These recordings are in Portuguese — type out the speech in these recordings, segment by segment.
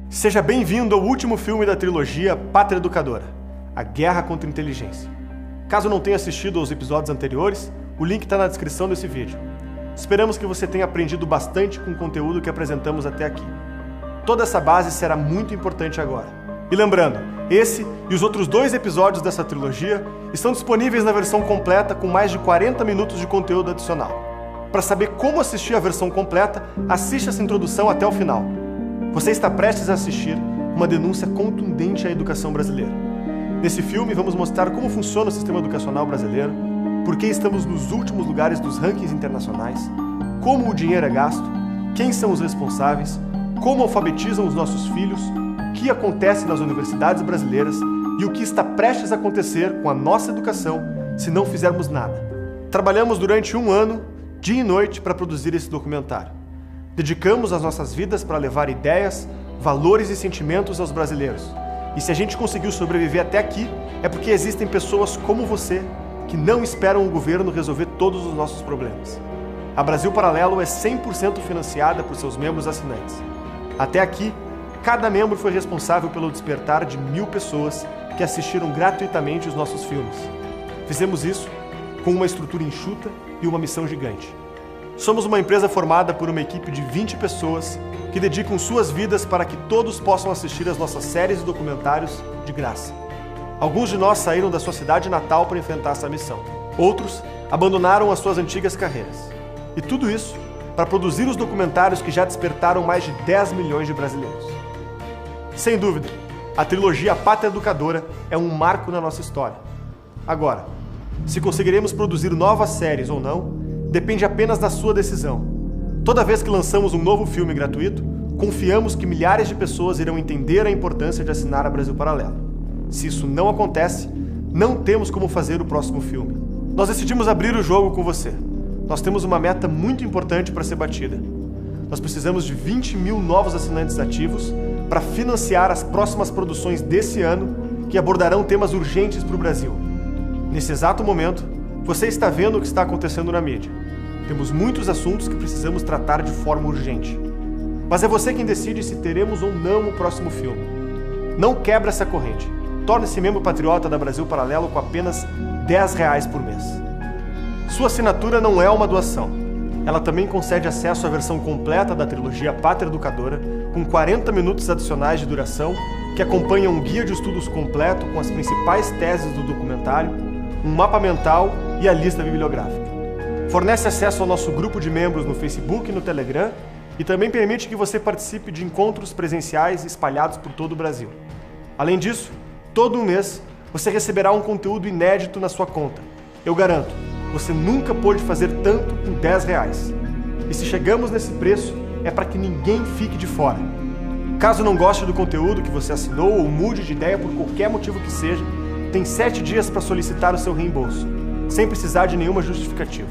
Seja bem-vindo ao último filme da trilogia Pátria Educadora, A Guerra contra a Inteligência. Caso não tenha assistido aos episódios anteriores, o link está na descrição desse vídeo. Esperamos que você tenha aprendido bastante com o conteúdo que apresentamos até aqui. Toda essa base será muito importante agora. E lembrando, esse e os outros 2 episódios dessa trilogia estão disponíveis na versão completa com mais de 40 minutos de conteúdo adicional. Para saber como assistir a versão completa, assista essa introdução até o final. Você está prestes a assistir uma denúncia contundente à educação brasileira. Nesse filme, vamos mostrar como funciona o sistema educacional brasileiro, por que estamos nos últimos lugares dos rankings internacionais, como o dinheiro é gasto, quem são os responsáveis, como alfabetizam os nossos filhos, o que acontece nas universidades brasileiras e o que está prestes a acontecer com a nossa educação se não fizermos nada. Trabalhamos durante 1 ano, dia e noite, para produzir esse documentário. Dedicamos as nossas vidas para levar ideias, valores e sentimentos aos brasileiros. E se a gente conseguiu sobreviver até aqui, é porque existem pessoas como você que não esperam o governo resolver todos os nossos problemas. A Brasil Paralelo é 100% financiada por seus membros assinantes. Até aqui, cada membro foi responsável pelo despertar de 1000 pessoas que assistiram gratuitamente os nossos filmes. Fizemos isso com uma estrutura enxuta e uma missão gigante. Somos uma empresa formada por uma equipe de 20 pessoas que dedicam suas vidas para que todos possam assistir às nossas séries e documentários de graça. Alguns de nós saíram da sua cidade natal para enfrentar essa missão. Outros abandonaram as suas antigas carreiras. E tudo isso para produzir os documentários que já despertaram mais de 10 milhões de brasileiros. Sem dúvida, a trilogia Pátria Educadora é um marco na nossa história. Agora, se conseguiremos produzir novas séries ou não, depende apenas da sua decisão. Toda vez que lançamos um novo filme gratuito, confiamos que milhares de pessoas irão entender a importância de assinar a Brasil Paralelo. Se isso não acontece, não temos como fazer o próximo filme. Nós decidimos abrir o jogo com você. Nós temos uma meta muito importante para ser batida. Nós precisamos de 20 mil novos assinantes ativos para financiar as próximas produções desse ano que abordarão temas urgentes para o Brasil. Nesse exato momento, você está vendo o que está acontecendo na mídia. Temos muitos assuntos que precisamos tratar de forma urgente. Mas é você quem decide se teremos ou não o próximo filme. Não quebre essa corrente. Torne-se membro patriota da Brasil Paralelo com apenas R$10 por mês. Sua assinatura não é uma doação. Ela também concede acesso à versão completa da trilogia Pátria Educadora, com 40 minutos adicionais de duração, que acompanha um guia de estudos completo com as principais teses do documentário, um mapa mental e a lista bibliográfica. Fornece acesso ao nosso grupo de membros no Facebook e no Telegram e também permite que você participe de encontros presenciais espalhados por todo o Brasil. Além disso, todo mês você receberá um conteúdo inédito na sua conta. Eu garanto, você nunca pôde fazer tanto com R$10. E se chegamos nesse preço, é para que ninguém fique de fora. Caso não goste do conteúdo que você assinou ou mude de ideia por qualquer motivo que seja, tem 7 dias para solicitar o seu reembolso, sem precisar de nenhuma justificativa.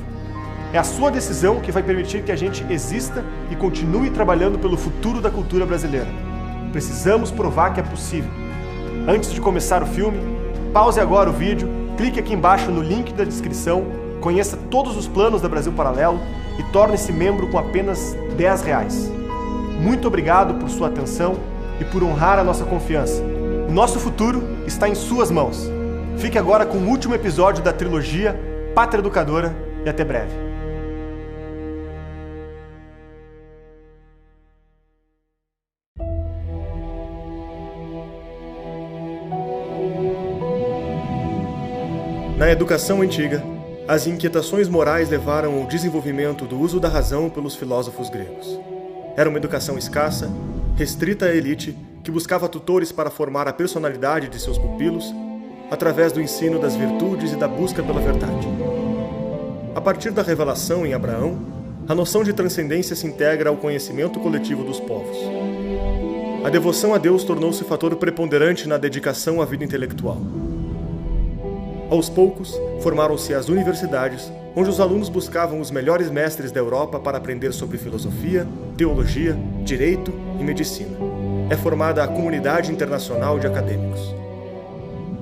É a sua decisão que vai permitir que a gente exista e continue trabalhando pelo futuro da cultura brasileira. Precisamos provar que é possível. Antes de começar o filme, pause agora o vídeo, clique aqui embaixo no link da descrição, conheça todos os planos da Brasil Paralelo e torne-se membro com apenas R$10. Muito obrigado por sua atenção e por honrar a nossa confiança. O nosso futuro está em suas mãos. Fique agora com o último episódio da trilogia Pátria Educadora e até breve. Na educação antiga, as inquietações morais levaram ao desenvolvimento do uso da razão pelos filósofos gregos. Era uma educação escassa, restrita à elite, que buscava tutores para formar a personalidade de seus pupilos através do ensino das virtudes e da busca pela verdade. A partir da revelação em Abraão, a noção de transcendência se integra ao conhecimento coletivo dos povos. A devoção a Deus tornou-se fator preponderante na dedicação à vida intelectual. Aos poucos, formaram-se as universidades, onde os alunos buscavam os melhores mestres da Europa para aprender sobre filosofia, teologia, direito e medicina. É formada a Comunidade Internacional de Acadêmicos.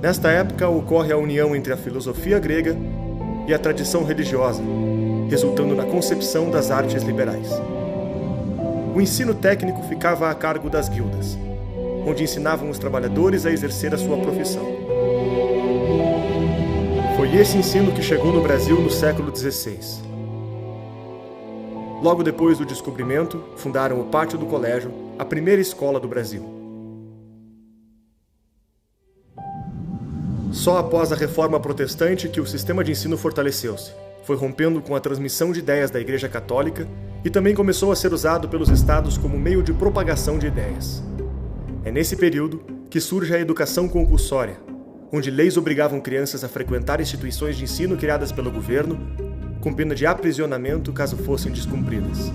Nesta época ocorre a união entre a filosofia grega e a tradição religiosa, resultando na concepção das artes liberais. O ensino técnico ficava a cargo das guildas. onde ensinavam os trabalhadores a exercer a sua profissão. Foi esse ensino que chegou no Brasil no século XVI. Logo depois do descobrimento, fundaram o Pátio do Colégio, a primeira escola do Brasil. Só após a Reforma Protestante que o sistema de ensino fortaleceu-se, foi rompendo com a transmissão de ideias da Igreja Católica e também começou a ser usado pelos estados como meio de propagação de ideias. É nesse período que surge a educação compulsória, onde leis obrigavam crianças a frequentar instituições de ensino criadas pelo governo, com pena de aprisionamento caso fossem descumpridas.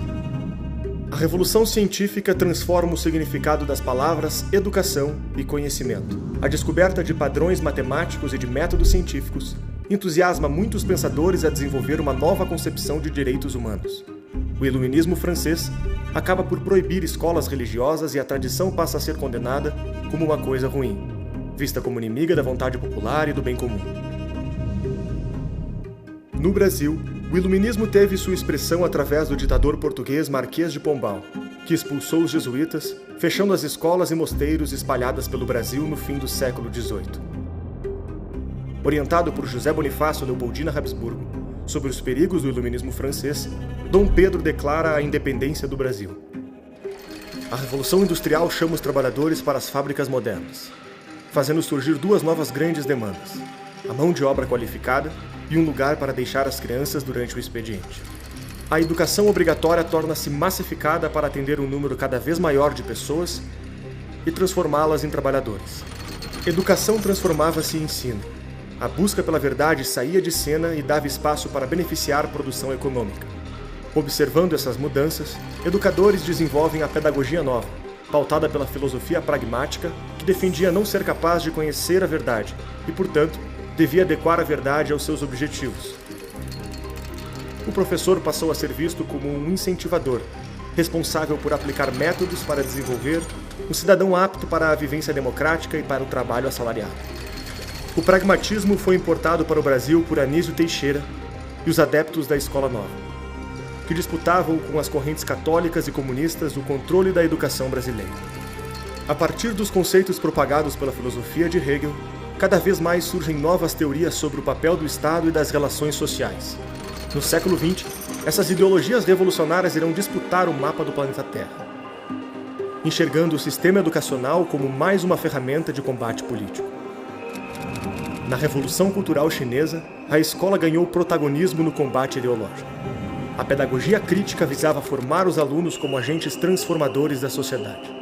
A Revolução Científica transforma o significado das palavras educação e conhecimento. A descoberta de padrões matemáticos e de métodos científicos entusiasma muitos pensadores a desenvolver uma nova concepção de direitos humanos. O Iluminismo francês acaba por proibir escolas religiosas e a tradição passa a ser condenada como uma coisa ruim, vista como inimiga da vontade popular e do bem comum. No Brasil, o Iluminismo teve sua expressão através do ditador português Marquês de Pombal, que expulsou os jesuítas, fechando as escolas e mosteiros espalhadas pelo Brasil no fim do século XVIII. Orientado por José Bonifácio Leopoldina Habsburgo sobre os perigos do Iluminismo francês, Dom Pedro declara a independência do Brasil. A Revolução Industrial chama os trabalhadores para as fábricas modernas, fazendo surgir duas novas grandes demandas: a mão de obra qualificada e um lugar para deixar as crianças durante o expediente. A educação obrigatória torna-se massificada para atender um número cada vez maior de pessoas e transformá-las em trabalhadores. Educação transformava-se em ensino. A busca pela verdade saía de cena e dava espaço para beneficiar a produção econômica. Observando essas mudanças, educadores desenvolvem a pedagogia nova, pautada pela filosofia pragmática, que defendia não ser capaz de conhecer a verdade e, portanto, devia adequar a verdade aos seus objetivos. O professor passou a ser visto como um incentivador, responsável por aplicar métodos para desenvolver um cidadão apto para a vivência democrática e para o trabalho assalariado. O pragmatismo foi importado para o Brasil por Anísio Teixeira e os adeptos da Escola Nova, que disputavam com as correntes católicas e comunistas o controle da educação brasileira. A partir dos conceitos propagados pela filosofia de Hegel, cada vez mais surgem novas teorias sobre o papel do Estado e das relações sociais. No século XX, essas ideologias revolucionárias irão disputar o mapa do planeta Terra, enxergando o sistema educacional como mais uma ferramenta de combate político. Na Revolução Cultural Chinesa, a escola ganhou protagonismo no combate ideológico. A pedagogia crítica visava formar os alunos como agentes transformadores da sociedade.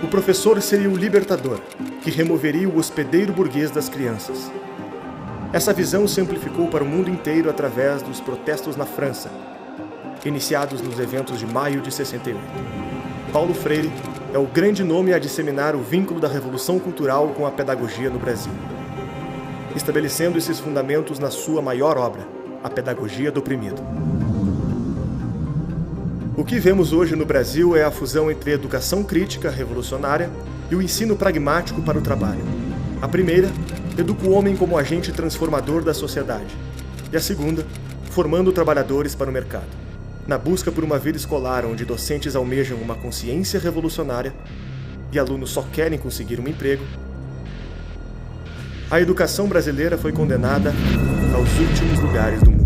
O professor seria o libertador, que removeria o hospedeiro burguês das crianças. Essa visão se amplificou para o mundo inteiro através dos protestos na França, iniciados nos eventos de maio de 68. Paulo Freire é o grande nome a disseminar o vínculo da Revolução Cultural com a pedagogia no Brasil, estabelecendo esses fundamentos na sua maior obra, A Pedagogia do Oprimido. O que vemos hoje no Brasil é a fusão entre a educação crítica revolucionária e o ensino pragmático para o trabalho. A primeira educa o homem como agente transformador da sociedade, e a segunda, formando trabalhadores para o mercado. Na busca por uma vida escolar onde docentes almejam uma consciência revolucionária e alunos só querem conseguir um emprego, a educação brasileira foi condenada aos últimos lugares do mundo.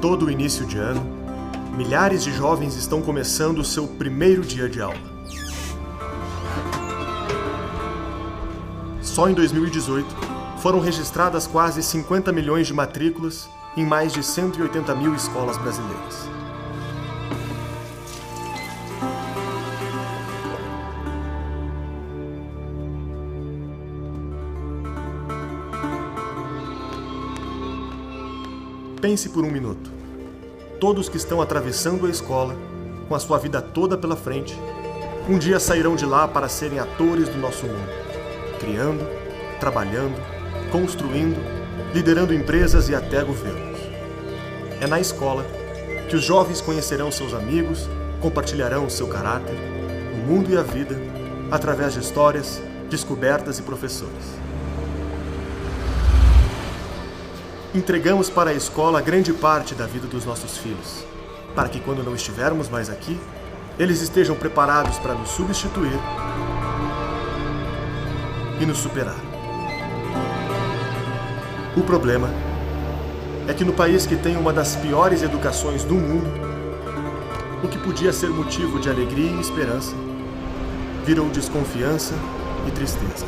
todo o início de ano, milhares de jovens estão começando o seu primeiro dia de aula. Só em 2018, foram registradas quase 50 milhões de matrículas em mais de 180 mil escolas brasileiras. Pense por um minuto. Todos que estão atravessando a escola, com a sua vida toda pela frente, um dia sairão de lá para serem atores do nosso mundo, criando, trabalhando, construindo, liderando empresas e até governos. É na escola que os jovens conhecerão seus amigos, compartilharão seu caráter, o mundo e a vida, através de histórias, descobertas e professores. Entregamos para a escola grande parte da vida dos nossos filhos, para que quando não estivermos mais aqui, eles estejam preparados para nos substituir e nos superar. O problema é que no país que tem uma das piores educações do mundo, o que podia ser motivo de alegria e esperança, virou desconfiança e tristeza.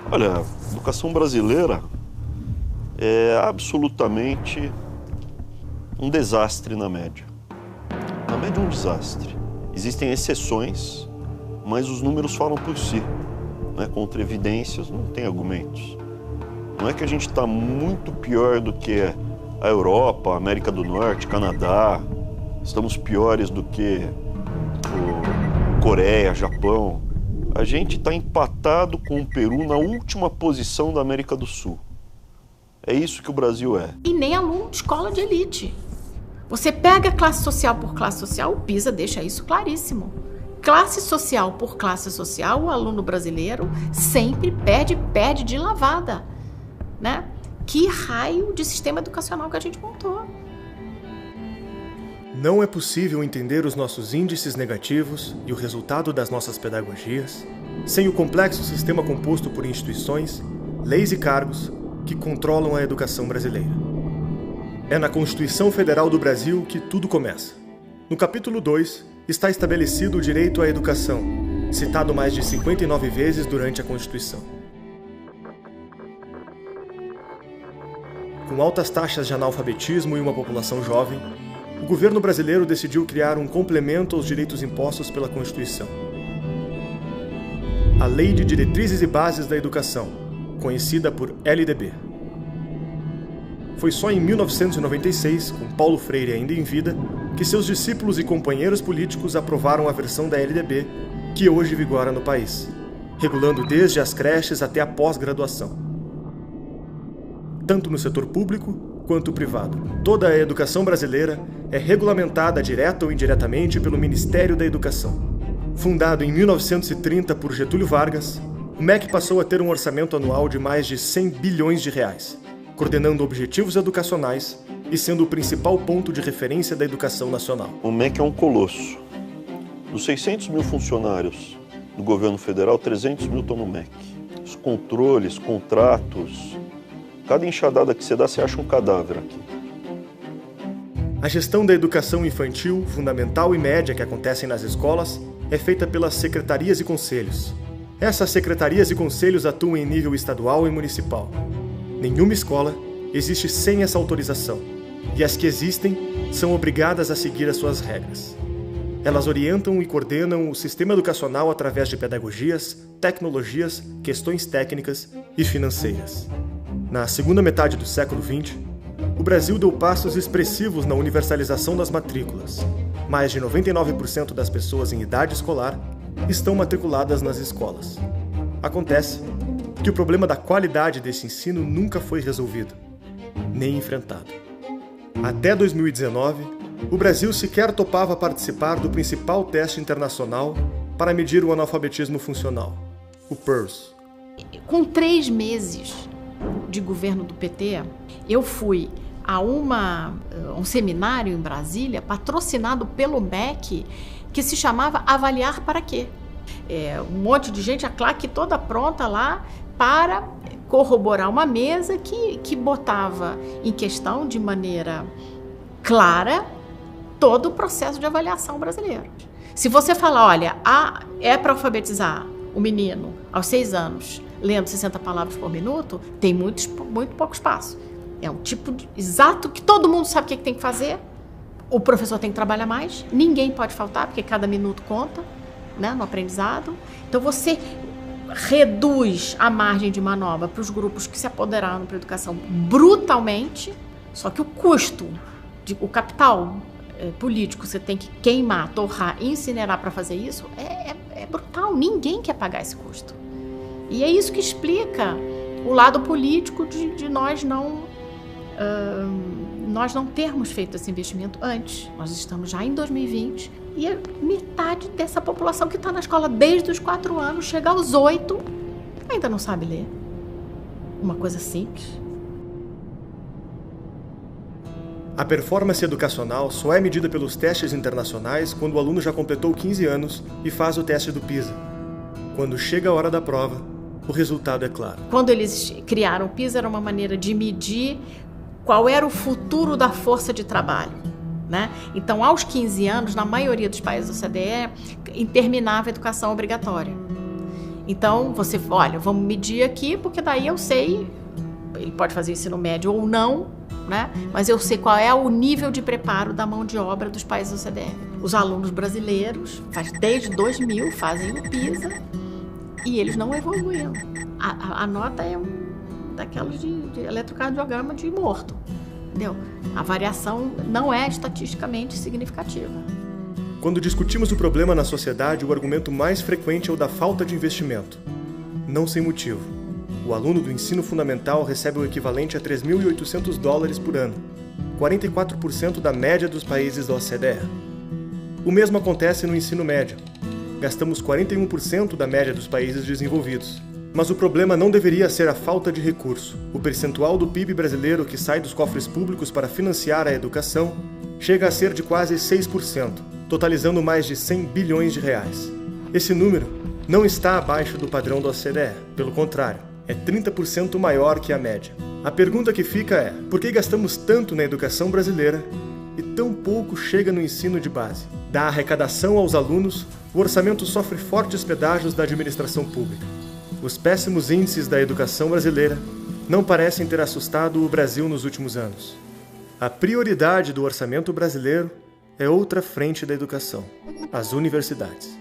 Olha, a educação brasileira é absolutamente um desastre na média. Na média é um desastre. Existem exceções, mas os números falam por si. Contra evidências, não tem argumentos. Não é que a gente está muito pior do que a Europa, a América do Norte, Canadá. Estamos piores do que Coreia, Japão. A gente está empatado com o Peru na última posição da América do Sul. É isso que o Brasil é. E nem aluno de escola de elite. Você pega classe social por classe social, o PISA deixa isso claríssimo. Classe social por classe social, o aluno brasileiro sempre perde de lavada, né? Que raio de sistema educacional que a gente montou. Não é possível entender os nossos índices negativos e o resultado das nossas pedagogias sem o complexo sistema composto por instituições, leis e cargos que controlam a educação brasileira. É na Constituição Federal do Brasil que tudo começa. No capítulo 2, está estabelecido o direito à educação, citado mais de 59 vezes durante a Constituição. Com altas taxas de analfabetismo e uma população jovem, o governo brasileiro decidiu criar um complemento aos direitos impostos pela Constituição. A Lei de Diretrizes e Bases da Educação, conhecida por LDB. Foi só em 1996, com Paulo Freire ainda em vida, que seus discípulos e companheiros políticos aprovaram a versão da LDB que hoje vigora no país, regulando desde as creches até a pós-graduação. Tanto no setor público quanto privado. Toda a educação brasileira é regulamentada direta ou indiretamente pelo Ministério da Educação. Fundado em 1930 por Getúlio Vargas, o MEC passou a ter um orçamento anual de mais de 100 bilhões de reais, coordenando objetivos educacionais e sendo o principal ponto de referência da educação nacional. O MEC é um colosso. Dos 600 mil funcionários do governo federal, 300 mil estão no MEC. Os controles, contratos, cada enxadada que você dá, você acha um cadáver aqui. A gestão da educação infantil, fundamental e média que acontecem nas escolas é feita pelas secretarias e conselhos. Essas secretarias e conselhos atuam em nível estadual e municipal. Nenhuma escola existe sem essa autorização, e as que existem são obrigadas a seguir as suas regras. Elas orientam e coordenam o sistema educacional através de pedagogias, tecnologias, questões técnicas e financeiras. Na segunda metade do século XX, o Brasil deu passos expressivos na universalização das matrículas. Mais de 99% das pessoas em idade escolar estão matriculadas nas escolas. Acontece que o problema da qualidade desse ensino nunca foi resolvido, nem enfrentado. Até 2019, o Brasil sequer topava participar do principal teste internacional para medir o analfabetismo funcional, o PIRLS. Com 3 meses de governo do PT, eu fui a um seminário em Brasília, patrocinado pelo MEC, que se chamava Avaliar para Quê? Um monte de gente, a claque toda pronta lá para corroborar uma mesa que botava em questão de maneira clara todo o processo de avaliação brasileiro. Se você falar, olha, é para alfabetizar o menino aos 6 anos, lendo 60 palavras por minuto, tem muito pouco espaço. É um tipo exato que todo mundo sabe o que tem que fazer. O professor tem que trabalhar mais, ninguém pode faltar, porque cada minuto conta, né, no aprendizado. Então você reduz a margem de manobra para os grupos que se apoderaram para a educação brutalmente, só que o custo, o capital político você tem que queimar, torrar, incinerar para fazer isso, é brutal, ninguém quer pagar esse custo. E é isso que explica o lado político de nós não termos feito esse investimento antes. Nós estamos já em 2020 e metade dessa população que está na escola desde os 4 anos, chega aos 8, ainda não sabe ler. Uma coisa simples. A performance educacional só é medida pelos testes internacionais quando o aluno já completou 15 anos e faz o teste do PISA. Quando chega a hora da prova, o resultado é claro. Quando eles criaram o PISA, era uma maneira de medir qual era o futuro da força de trabalho, né? Então, aos 15 anos, na maioria dos países da OCDE, terminava a educação obrigatória. Então, você, olha, vamos medir aqui, porque daí eu sei, ele pode fazer ensino médio ou não, né? Mas eu sei qual é o nível de preparo da mão de obra dos países da OCDE. Os alunos brasileiros, desde 2000, fazem o PISA e eles não evoluíam. A nota é daquelas de eletrocardiograma de morto, entendeu? A variação não é estatisticamente significativa. Quando discutimos o problema na sociedade, o argumento mais frequente é o da falta de investimento. Não sem motivo. O aluno do ensino fundamental recebe o equivalente a $3.800 por ano, 44% da média dos países da OCDE. O mesmo acontece no ensino médio. Gastamos 41% da média dos países desenvolvidos. Mas o problema não deveria ser a falta de recurso. O percentual do PIB brasileiro que sai dos cofres públicos para financiar a educação chega a ser de quase 6%, totalizando mais de 100 bilhões de reais. Esse número não está abaixo do padrão da OCDE, pelo contrário, é 30% maior que a média. A pergunta que fica é, por que gastamos tanto na educação brasileira e tão pouco chega no ensino de base? Da arrecadação aos alunos, o orçamento sofre fortes pedágios da administração pública. Os péssimos índices da educação brasileira não parecem ter assustado o Brasil nos últimos anos. A prioridade do orçamento brasileiro é outra frente da educação, as universidades.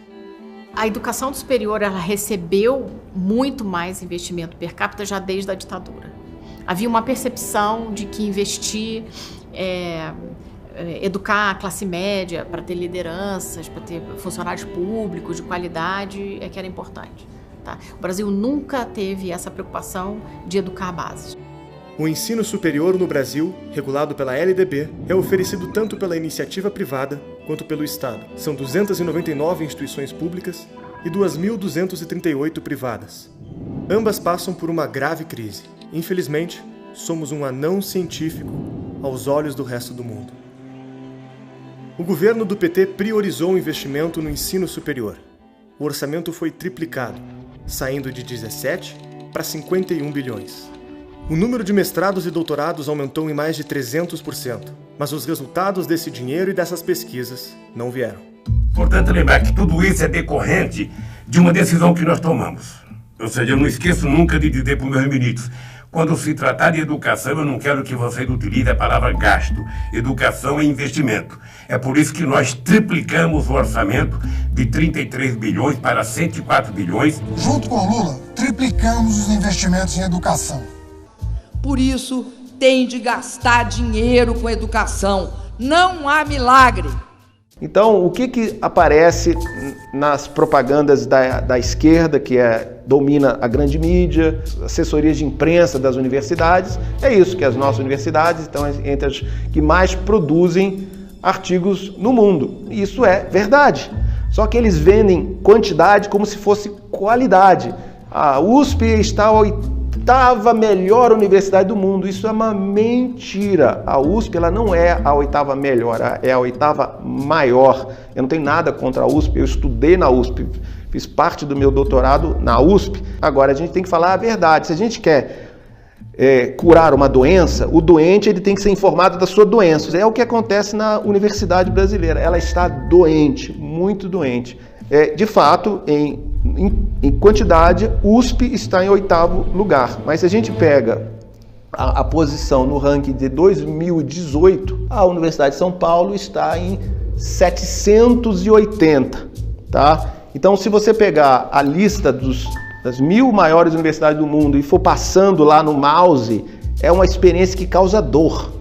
A educação superior ela recebeu muito mais investimento per capita já desde a ditadura. Havia uma percepção de que investir, educar a classe média para ter lideranças, para ter funcionários públicos de qualidade, que era importante. Tá? O Brasil nunca teve essa preocupação de educar a base. O ensino superior no Brasil, regulado pela LDB, é oferecido tanto pela iniciativa privada quanto pelo Estado. São 299 instituições públicas e 2.238 privadas. Ambas passam por uma grave crise. Infelizmente, somos um anão científico aos olhos do resto do mundo. O governo do PT priorizou o investimento no ensino superior. O orçamento foi triplicado, saindo de 17 para 51 bilhões. O número de mestrados e doutorados aumentou em mais de 300%, mas os resultados desse dinheiro e dessas pesquisas não vieram. Importante lembrar que tudo isso é decorrente de uma decisão que nós tomamos. Ou seja, eu não esqueço nunca de dizer para os meus ministros, quando se tratar de educação, eu não quero que vocês utilizem a palavra gasto. Educação é investimento. É por isso que nós triplicamos o orçamento de 33 bilhões para 104 bilhões. Junto com o Lula, triplicamos os investimentos em educação. Por isso, tem de gastar dinheiro com educação. Não há milagre. Então, o que aparece nas propagandas da esquerda, que domina a grande mídia, assessorias de imprensa das universidades? É isso, que as nossas universidades estão entre as que mais produzem artigos no mundo. Isso é verdade. Só que eles vendem quantidade como se fosse qualidade. A USP está a 8ª melhor universidade do mundo. Isso é uma mentira. A USP ela não é a 8ª melhor, é a 8ª maior. Eu não tenho nada contra a USP, eu estudei na USP, fiz parte do meu doutorado na USP. Agora, a gente tem que falar a verdade. Se a gente quer curar uma doença, o doente ele tem que ser informado da sua doença. É o que acontece na universidade brasileira. Ela está doente, muito doente. De fato, em quantidade, USP está em 8º lugar. Mas se a gente pega a posição no ranking de 2018, a Universidade de São Paulo está em 780, tá? Então, se você pegar a lista das 1000 maiores universidades do mundo e for passando lá no mouse, é uma experiência que causa dor.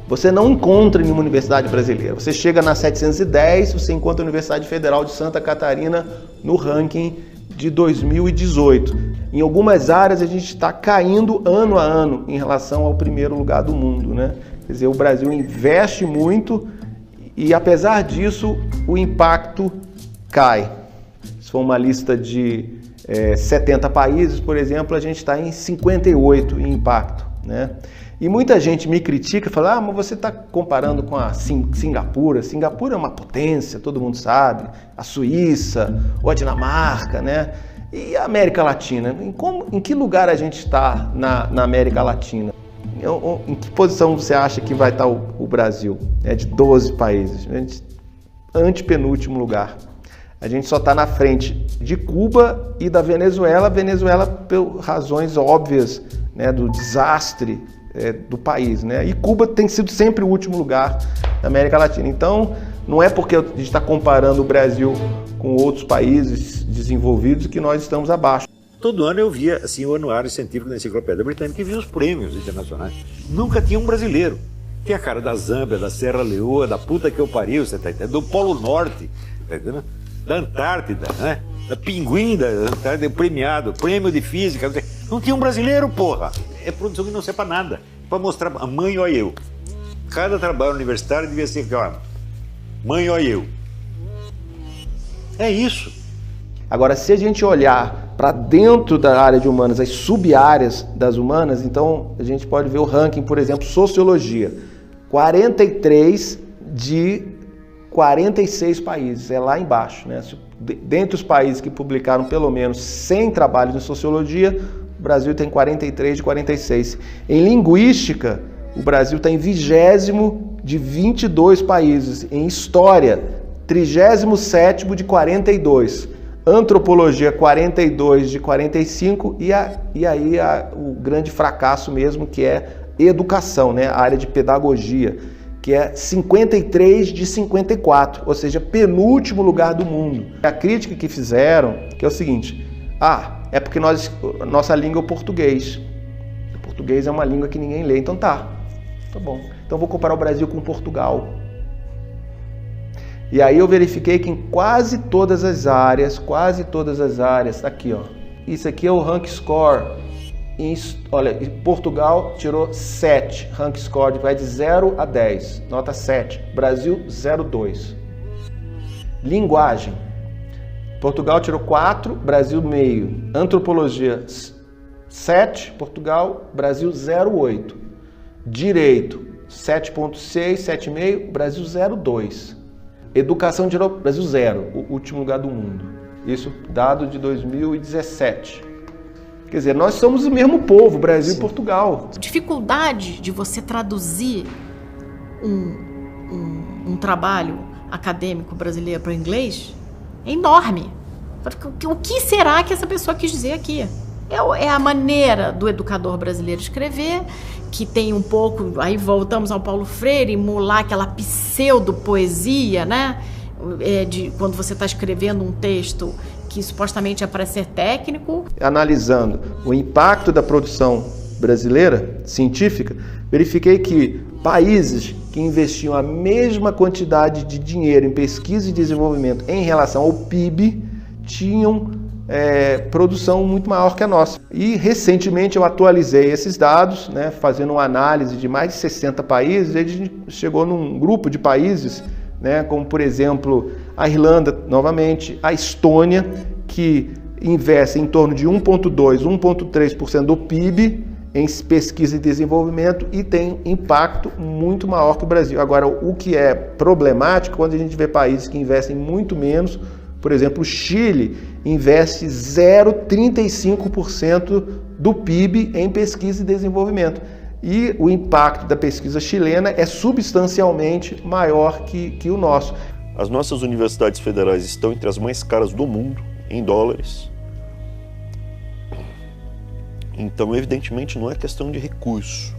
Você não encontra em nenhuma universidade brasileira. Você chega na 710, você encontra a Universidade Federal de Santa Catarina no ranking de 2018. Em algumas áreas a gente está caindo ano a ano em relação ao primeiro lugar do mundo, né? Quer dizer, o Brasil investe muito e apesar disso o impacto cai. Se for uma lista de 70 países, por exemplo, a gente está em 58 em impacto, né? E muita gente me critica e fala, mas você está comparando com a Singapura. Singapura é uma potência, todo mundo sabe. A Suíça, ou a Dinamarca, né? E a América Latina? Em que lugar a gente está na América Latina? Em que posição você acha que vai estar o Brasil? De 12 países. Antepenúltimo lugar. A gente só está na frente de Cuba e da Venezuela. Venezuela por razões óbvias, né, do desastre do país, né? E Cuba tem sido sempre o último lugar da América Latina. Então, não é porque a gente está comparando o Brasil com outros países desenvolvidos que nós estamos abaixo. Todo ano eu via assim, o anuário científico da Enciclopédia Britânica e via os prêmios internacionais. Nunca tinha um brasileiro. Tinha a cara da Zâmbia, da Serra Leoa, da puta que eu pariu, você tá entendendo? Do Polo Norte, tá entendendo? Da Antártida, né? Da Pinguim da Antártida, premiado, prêmio de física. Não tinha um brasileiro, porra. É produção que não serve pra nada. Pra mostrar a mãe, olha eu. Cada trabalho universitário devia ser, ó, mãe, olha eu. É isso. Agora, se a gente olhar para dentro da área de humanas, as sub-áreas das humanas, então a gente pode ver o ranking, por exemplo, sociologia. 43 de 46 países, é lá embaixo, né? Dentre os países que publicaram pelo menos 100 trabalhos em sociologia, o Brasil tem 43 de 46. Em linguística, o Brasil está em 20º de 22 países. Em história, 37º de 42. Antropologia, 42 de 45. E aí o grande fracasso mesmo, que é educação, né? A área de pedagogia, que é 53 de 54, ou seja, penúltimo lugar do mundo. A crítica que fizeram, que é o seguinte, é porque nossa língua é o português. O português é uma língua que ninguém lê, então tá bom. Então vou comparar o Brasil com Portugal. E aí eu verifiquei que em quase todas as áreas, tá aqui, ó. Isso aqui é o rank score. Olha, Portugal tirou 7, rank score vai de 0 a 10, nota 7. Brasil, 0,2. Linguagem. Portugal tirou 4, Brasil meio. Antropologia, 7, Portugal, Brasil 0,8. Direito, 7,6, 7,5, Brasil 0,2. Educação tirou Brasil 0, o último lugar do mundo. Isso dado de 2017. Quer dizer, nós somos o mesmo povo, Brasil e Portugal. A dificuldade de você traduzir um trabalho acadêmico brasileiro para o inglês é enorme. O que será que essa pessoa quis dizer aqui? É a maneira do educador brasileiro escrever, que tem um pouco, aí voltamos ao Paulo Freire, emular aquela pseudo-poesia, né? Quando você está escrevendo um texto que supostamente é para ser técnico. Analisando o impacto da produção brasileira, científica, verifiquei que países que investiam a mesma quantidade de dinheiro em pesquisa e desenvolvimento em relação ao PIB tinham produção muito maior que a nossa. E recentemente eu atualizei esses dados, né, fazendo uma análise de mais de 60 países, e a gente chegou num grupo de países, né, como por exemplo a Irlanda, novamente, a Estônia, que investe em torno de 1,2%, 1,3% do PIB em pesquisa e desenvolvimento e tem impacto muito maior que o Brasil. Agora, o que é problemático quando a gente vê países que investem muito menos, por exemplo, o Chile investe 0,35% do PIB em pesquisa e desenvolvimento. E o impacto da pesquisa chilena é substancialmente maior que o nosso. As nossas universidades federais estão entre as mais caras do mundo, em dólares. Então, evidentemente, não é questão de recurso.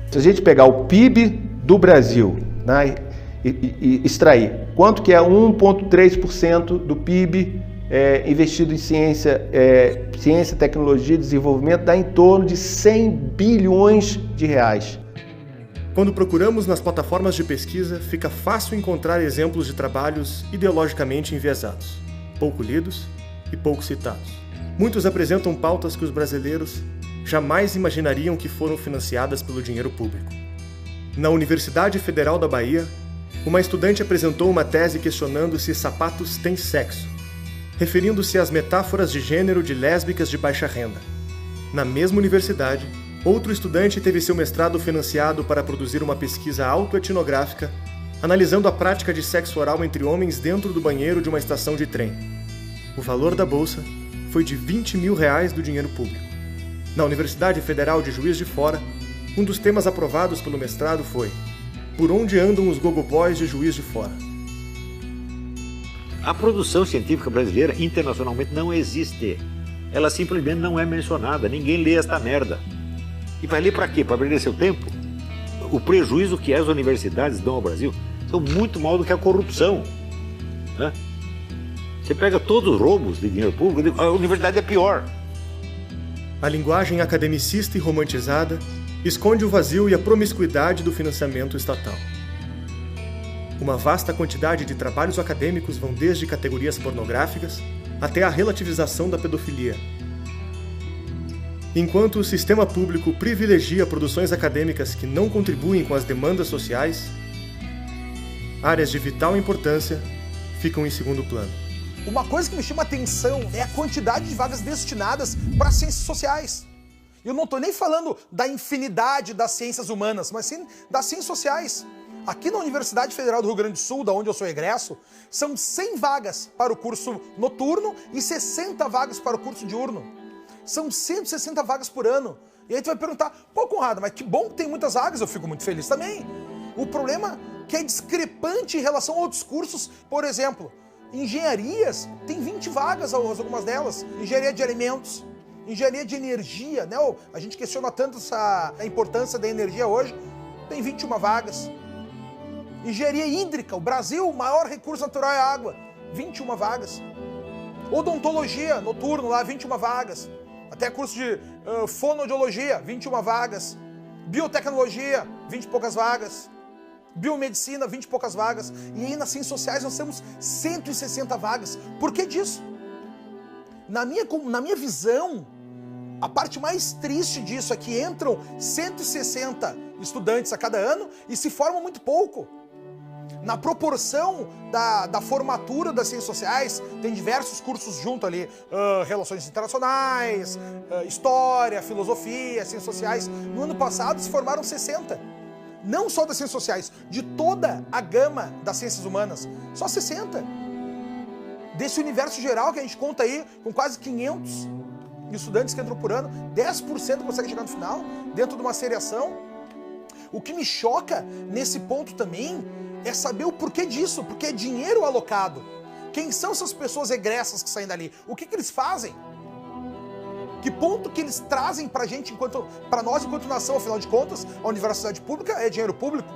Se a gente pegar o PIB do Brasil, né, e extrair quanto que é 1,3% do PIB investido em ciência, tecnologia e desenvolvimento, dá em torno de 100 bilhões de reais. Quando procuramos nas plataformas de pesquisa, fica fácil encontrar exemplos de trabalhos ideologicamente enviesados, pouco lidos e pouco citados. Muitos apresentam pautas que os brasileiros jamais imaginariam que foram financiadas pelo dinheiro público. Na Universidade Federal da Bahia, uma estudante apresentou uma tese questionando se sapatos têm sexo, referindo-se às metáforas de gênero de lésbicas de baixa renda. Na mesma universidade, outro estudante teve seu mestrado financiado para produzir uma pesquisa autoetnográfica, analisando a prática de sexo oral entre homens dentro do banheiro de uma estação de trem. O valor da bolsa foi de R$20 mil do dinheiro público. Na Universidade Federal de Juiz de Fora, um dos temas aprovados pelo mestrado foi Por onde andam os gogoboys de Juiz de Fora? A produção científica brasileira internacionalmente não existe. Ela simplesmente não é mencionada. Ninguém lê esta merda. E vai ler para quê? Para perder seu tempo? O prejuízo que as universidades dão ao Brasil são muito maior do que a corrupção, né? Você pega todos os roubos de dinheiro público, a universidade é pior. A linguagem academicista e romantizada esconde o vazio e a promiscuidade do financiamento estatal. Uma vasta quantidade de trabalhos acadêmicos vão desde categorias pornográficas até a relativização da pedofilia. Enquanto o sistema público privilegia produções acadêmicas que não contribuem com as demandas sociais, áreas de vital importância ficam em segundo plano. Uma coisa que me chama a atenção é a quantidade de vagas destinadas para ciências sociais. Eu não estou nem falando da infinidade das ciências humanas, mas sim das ciências sociais. Aqui na Universidade Federal do Rio Grande do Sul, da onde eu sou egresso, são 100 vagas para o curso noturno e 60 vagas para o curso diurno. São 160 vagas por ano. E aí tu vai perguntar, pô, Conrado, mas que bom que tem muitas vagas, eu fico muito feliz também. O problema é que é discrepante em relação a outros cursos, por exemplo, engenharias, tem 20 vagas, algumas delas, engenharia de alimentos, engenharia de energia, né? A gente questiona tanto a importância da energia hoje, tem 21 vagas. Engenharia hídrica, o Brasil, o maior recurso natural é a água, 21 vagas. Odontologia, noturno lá, 21 vagas. Até curso de fonoaudiologia, 21 vagas. Biotecnologia, 20 e poucas vagas. Biomedicina, 20 e poucas vagas. E aí nas ciências sociais nós temos 160 vagas. Por que disso? Na minha visão, a parte mais triste disso é que entram 160 estudantes a cada ano e se formam muito pouco. Na proporção da formatura das ciências sociais, tem diversos cursos junto ali, relações internacionais, história, filosofia, ciências sociais. No ano passado se formaram 60. Não só das ciências sociais, de toda a gama das ciências humanas, só 60. Desse universo geral que a gente conta aí, com quase 500 estudantes que entram por ano, 10% conseguem chegar no final, dentro de uma seriação. O que me choca nesse ponto também é saber o porquê disso, porque é dinheiro alocado. Quem são essas pessoas egressas que saem dali? O que eles fazem? Que ponto que eles trazem pra gente, pra nós enquanto nação? Afinal de contas, a universidade pública é dinheiro público.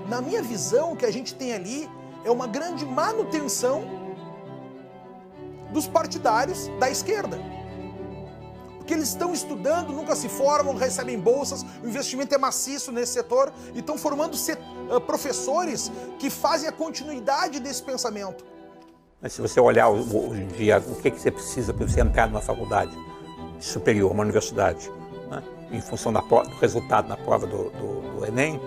Na minha visão, o que a gente tem ali é uma grande manutenção dos partidários da esquerda. Porque porque eles estão estudando, nunca se formam, recebem bolsas, o investimento é maciço nesse setor e estão formando professores que fazem a continuidade desse pensamento. Mas se você olhar hoje em dia, o que você precisa para você entrar numa faculdade superior, uma universidade, né? Em função do resultado na prova do Enem,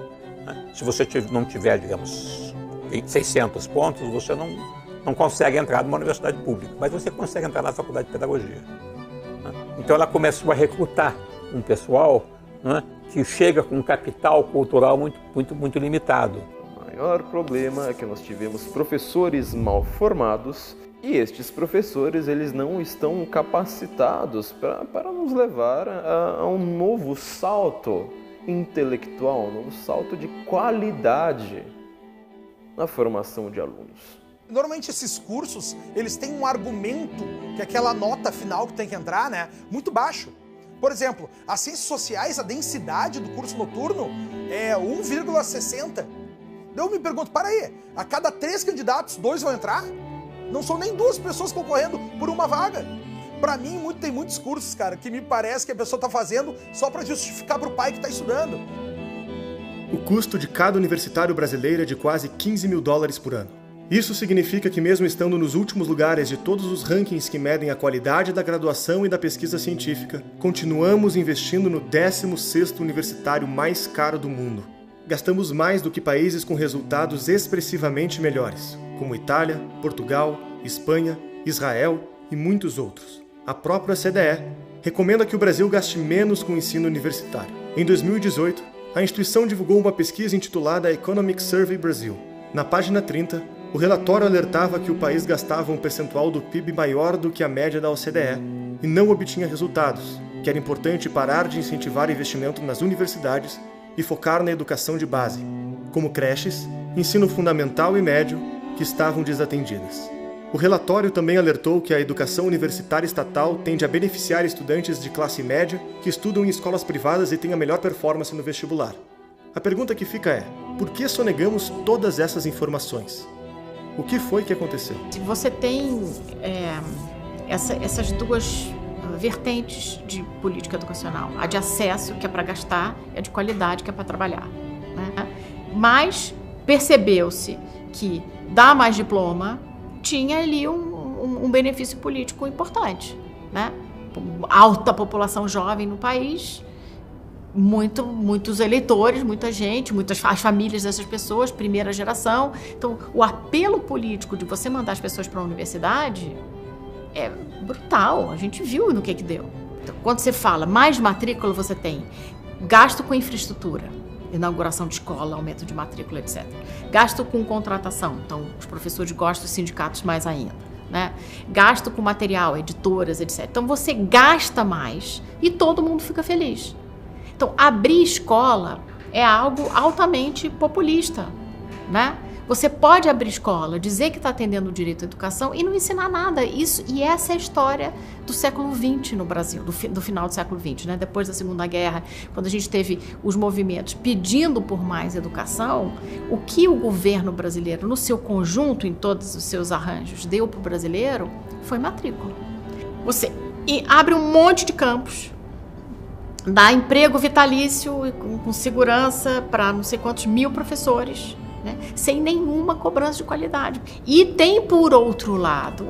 né? Se você não tiver, digamos, 600 pontos, você não consegue entrar numa universidade pública, mas você consegue entrar na faculdade de pedagogia. Né? Então ela começou a recrutar um pessoal, né, que chega com um capital cultural muito limitado. O maior problema é que nós tivemos professores mal formados e estes professores eles não estão capacitados para nos levar a um novo salto intelectual, um novo salto de qualidade na formação de alunos. Normalmente esses cursos, eles têm um argumento, que é aquela nota final que tem que entrar, né, muito baixo. Por exemplo, as ciências sociais, a densidade do curso noturno é 1,60. Eu me pergunto, para aí, a cada 3 candidatos, 2 vão entrar? Não são nem 2 pessoas concorrendo por uma vaga. Para mim, tem muitos cursos, cara, que me parece que a pessoa está fazendo só para justificar para o pai que está estudando. O custo de cada universitário brasileiro é de quase $15 mil por ano. Isso significa que, mesmo estando nos últimos lugares de todos os rankings que medem a qualidade da graduação e da pesquisa científica, continuamos investindo no 16º universitário mais caro do mundo. Gastamos mais do que países com resultados expressivamente melhores, como Itália, Portugal, Espanha, Israel e muitos outros. A própria CDE recomenda que o Brasil gaste menos com o ensino universitário. Em 2018, a instituição divulgou uma pesquisa intitulada Economic Survey Brasil. Na página 30, o relatório alertava que o país gastava um percentual do PIB maior do que a média da OCDE e não obtinha resultados, que era importante parar de incentivar investimento nas universidades e focar na educação de base, como creches, ensino fundamental e médio, que estavam desatendidas. O relatório também alertou que a educação universitária estatal tende a beneficiar estudantes de classe média que estudam em escolas privadas e têm a melhor performance no vestibular. A pergunta que fica é, por que sonegamos todas essas informações? O que foi que aconteceu? Você tem essas duas vertentes de política educacional. A de acesso, que é para gastar, e a de qualidade, que é para trabalhar. Né? Mas percebeu-se que dar mais diploma tinha ali um benefício político importante. Né? Alta população jovem no país, muitos eleitores, muita gente, as famílias dessas pessoas, primeira geração. Então, o apelo político de você mandar as pessoas para a universidade é brutal. A gente viu no que deu. Então, quando você fala mais matrícula, você tem gasto com infraestrutura, inauguração de escola, aumento de matrícula, etc. Gasto com contratação. Então, os professores gostam, os sindicatos mais ainda. Né? Gasto com material, editoras, etc. Então, você gasta mais e todo mundo fica feliz. Então, abrir escola é algo altamente populista, né? Você pode abrir escola, dizer que está atendendo o direito à educação e não ensinar nada. E essa é a história do século XX no Brasil, do final do século XX, né? Depois da Segunda Guerra, quando a gente teve os movimentos pedindo por mais educação, o que o governo brasileiro, no seu conjunto, em todos os seus arranjos, deu para o brasileiro foi matrícula. Você abre um monte de campos, dá emprego vitalício com segurança para não sei quantos mil professores, né? Sem nenhuma cobrança de qualidade. E tem, por outro lado,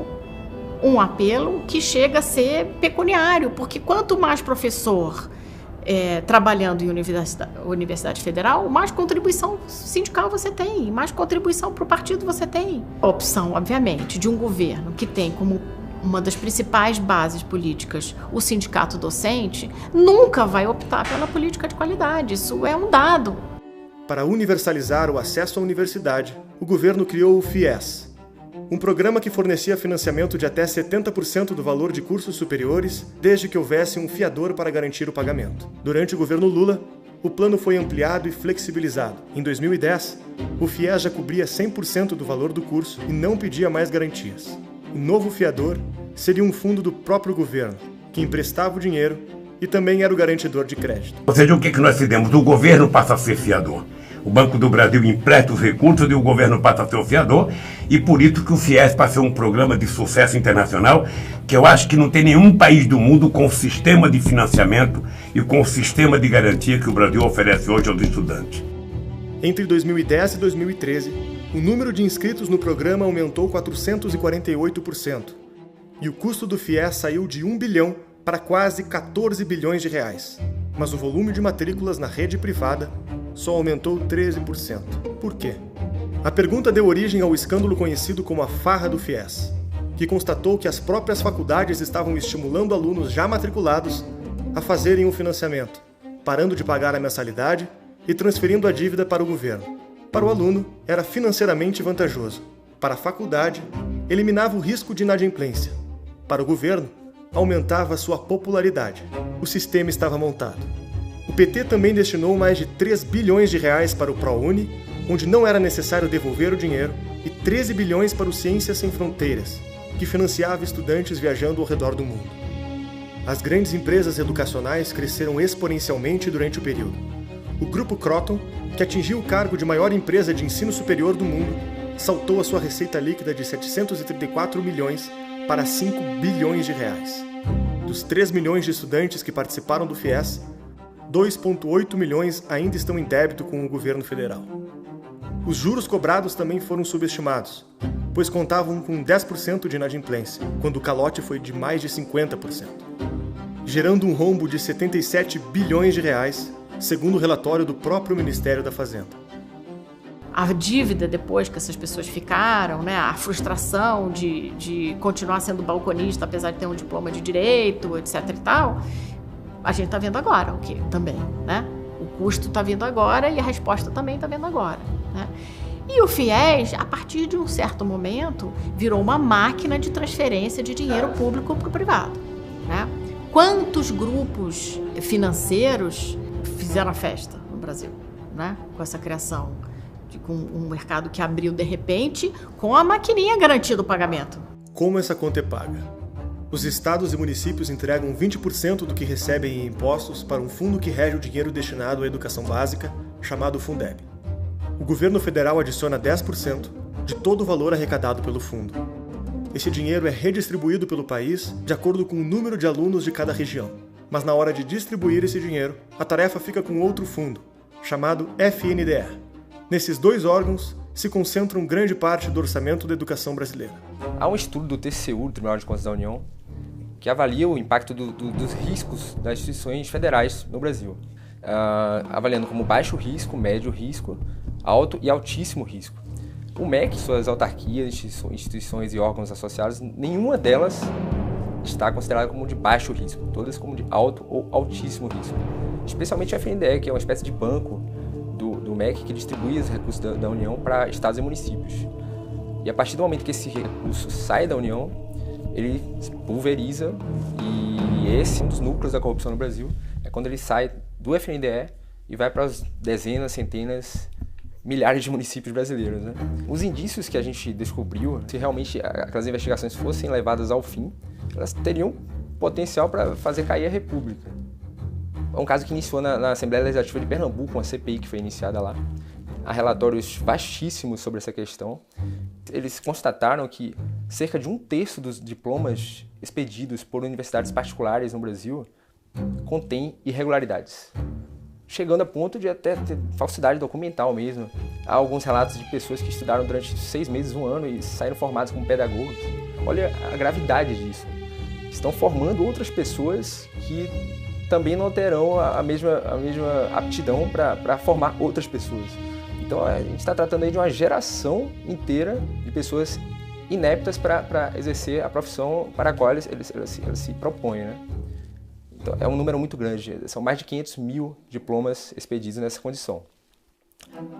um apelo que chega a ser pecuniário, porque quanto mais professor trabalhando em universidade federal, mais contribuição sindical você tem, mais contribuição para o partido você tem. A opção, obviamente, de um governo que tem como uma das principais bases políticas o sindicato docente, nunca vai optar pela política de qualidade. Isso é um dado. Para universalizar o acesso à universidade, o governo criou o FIES, um programa que fornecia financiamento de até 70% do valor de cursos superiores, desde que houvesse um fiador para garantir o pagamento. Durante o governo Lula, o plano foi ampliado e flexibilizado. Em 2010, o FIES já cobria 100% do valor do curso e não pedia mais garantias. O novo fiador seria um fundo do próprio governo, que emprestava o dinheiro e também era o garantidor de crédito. Ou seja, o que nós fizemos? O governo passa a ser fiador. O Banco do Brasil empresta os recursos e o governo passa a ser o fiador, e por isso que o FIES passou um programa de sucesso internacional que eu acho que não tem nenhum país do mundo com o sistema de financiamento e com o sistema de garantia que o Brasil oferece hoje aos estudantes. Entre 2010 e 2013, o número de inscritos no programa aumentou 448%, e o custo do FIES saiu de 1 bilhão para quase 14 bilhões de reais. Mas o volume de matrículas na rede privada só aumentou 13%. Por quê? A pergunta deu origem ao escândalo conhecido como a farra do FIES, que constatou que as próprias faculdades estavam estimulando alunos já matriculados a fazerem um financiamento, parando de pagar a mensalidade e transferindo a dívida para o governo. Para o aluno, era financeiramente vantajoso. Para a faculdade, eliminava o risco de inadimplência. Para o governo, aumentava sua popularidade. O sistema estava montado. O PT também destinou mais de 3 bilhões de reais para o ProUni, onde não era necessário devolver o dinheiro, e 13 bilhões para o Ciências Sem Fronteiras, que financiava estudantes viajando ao redor do mundo. As grandes empresas educacionais cresceram exponencialmente durante o período. O Grupo Croton, que atingiu o cargo de maior empresa de ensino superior do mundo, saltou a sua receita líquida de 734 milhões para 5 bilhões de reais. Dos 3 milhões de estudantes que participaram do FIES, 2,8 milhões ainda estão em débito com o governo federal. Os juros cobrados também foram subestimados, pois contavam com 10% de inadimplência, quando o calote foi de mais de 50%, gerando um rombo de 77 bilhões de reais, segundo o relatório do próprio Ministério da Fazenda. A dívida depois que essas pessoas ficaram, né, a frustração de continuar sendo balconista, apesar de ter um diploma de direito, etc e tal, a gente está vendo agora o que também, né? O custo está vindo agora e a resposta também está vindo agora, né? E o FIES, a partir de um certo momento, virou uma máquina de transferência de dinheiro público para o privado, né? Quantos grupos financeiros fizeram a festa no Brasil, né? Com essa criação, com um mercado que abriu de repente, com a maquininha garantindo o pagamento. Como essa conta é paga? Os estados e municípios entregam 20% do que recebem em impostos para um fundo que rege o dinheiro destinado à educação básica, chamado Fundeb. O governo federal adiciona 10% de todo o valor arrecadado pelo fundo. Esse dinheiro é redistribuído pelo país de acordo com o número de alunos de cada região. Mas na hora de distribuir esse dinheiro, a tarefa fica com outro fundo, chamado FNDE. Nesses dois órgãos se concentram grande parte do orçamento da educação brasileira. Há um estudo do TCU, do Tribunal de Contas da União, que avalia o impacto dos riscos das instituições federais no Brasil, avaliando como baixo risco, médio risco, alto e altíssimo risco. O MEC, suas autarquias, instituições e órgãos associados, nenhuma delas está considerada como de baixo risco, todas como de alto ou altíssimo risco. Especialmente a FNDE, que é uma espécie de banco do MEC que distribui os recursos da União para estados e municípios. E a partir do momento que esse recurso sai da União, ele se pulveriza, e esse é um dos núcleos da corrupção no Brasil, é quando ele sai do FNDE e vai para as dezenas, centenas, milhares de municípios brasileiros, né? Os indícios que a gente descobriu, se realmente aquelas investigações fossem levadas ao fim, elas teriam potencial para fazer cair a República. É um caso que iniciou na Assembleia Legislativa de Pernambuco, uma CPI que foi iniciada lá. Há relatórios vastíssimos sobre essa questão. Eles constataram que cerca de 1/3 dos diplomas expedidos por universidades particulares no Brasil contém irregularidades, chegando a ponto de até ter falsidade documental mesmo. Há alguns relatos de pessoas que estudaram durante 6 meses, 1 ano e saíram formados como pedagogos. Olha a gravidade disso. Estão formando outras pessoas que também não terão a mesma aptidão para formar outras pessoas. Então a gente está tratando aí de uma geração inteira de pessoas ineptas para exercer a profissão para a qual eles se propõem, né? Então é um número muito grande, são mais de 500 mil diplomas expedidos nessa condição.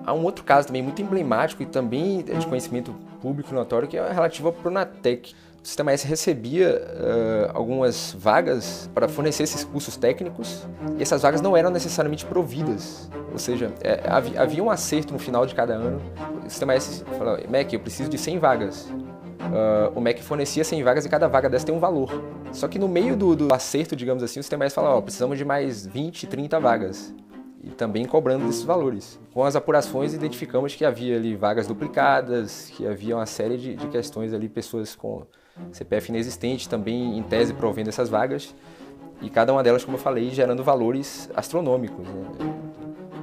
Há um outro caso também muito emblemático e também de conhecimento público notório, que é relativo ao Pronatec. O Sistema S recebia algumas vagas para fornecer esses cursos técnicos, e essas vagas não eram necessariamente providas, ou seja, havia um acerto no final de cada ano. O Sistema S falou: MEC, eu preciso de 100 vagas. O MEC fornecia 100 vagas e cada vaga dessa tem um valor. Só que no meio do acerto, digamos assim, o Sistema S fala: precisamos de mais 20, 30 vagas. e também cobrando desses valores. Com as apurações, identificamos que havia ali vagas duplicadas, que havia uma série de questões ali, pessoas com CPF inexistente também, em tese, provendo essas vagas, e cada uma delas, como eu falei, gerando valores astronômicos, né?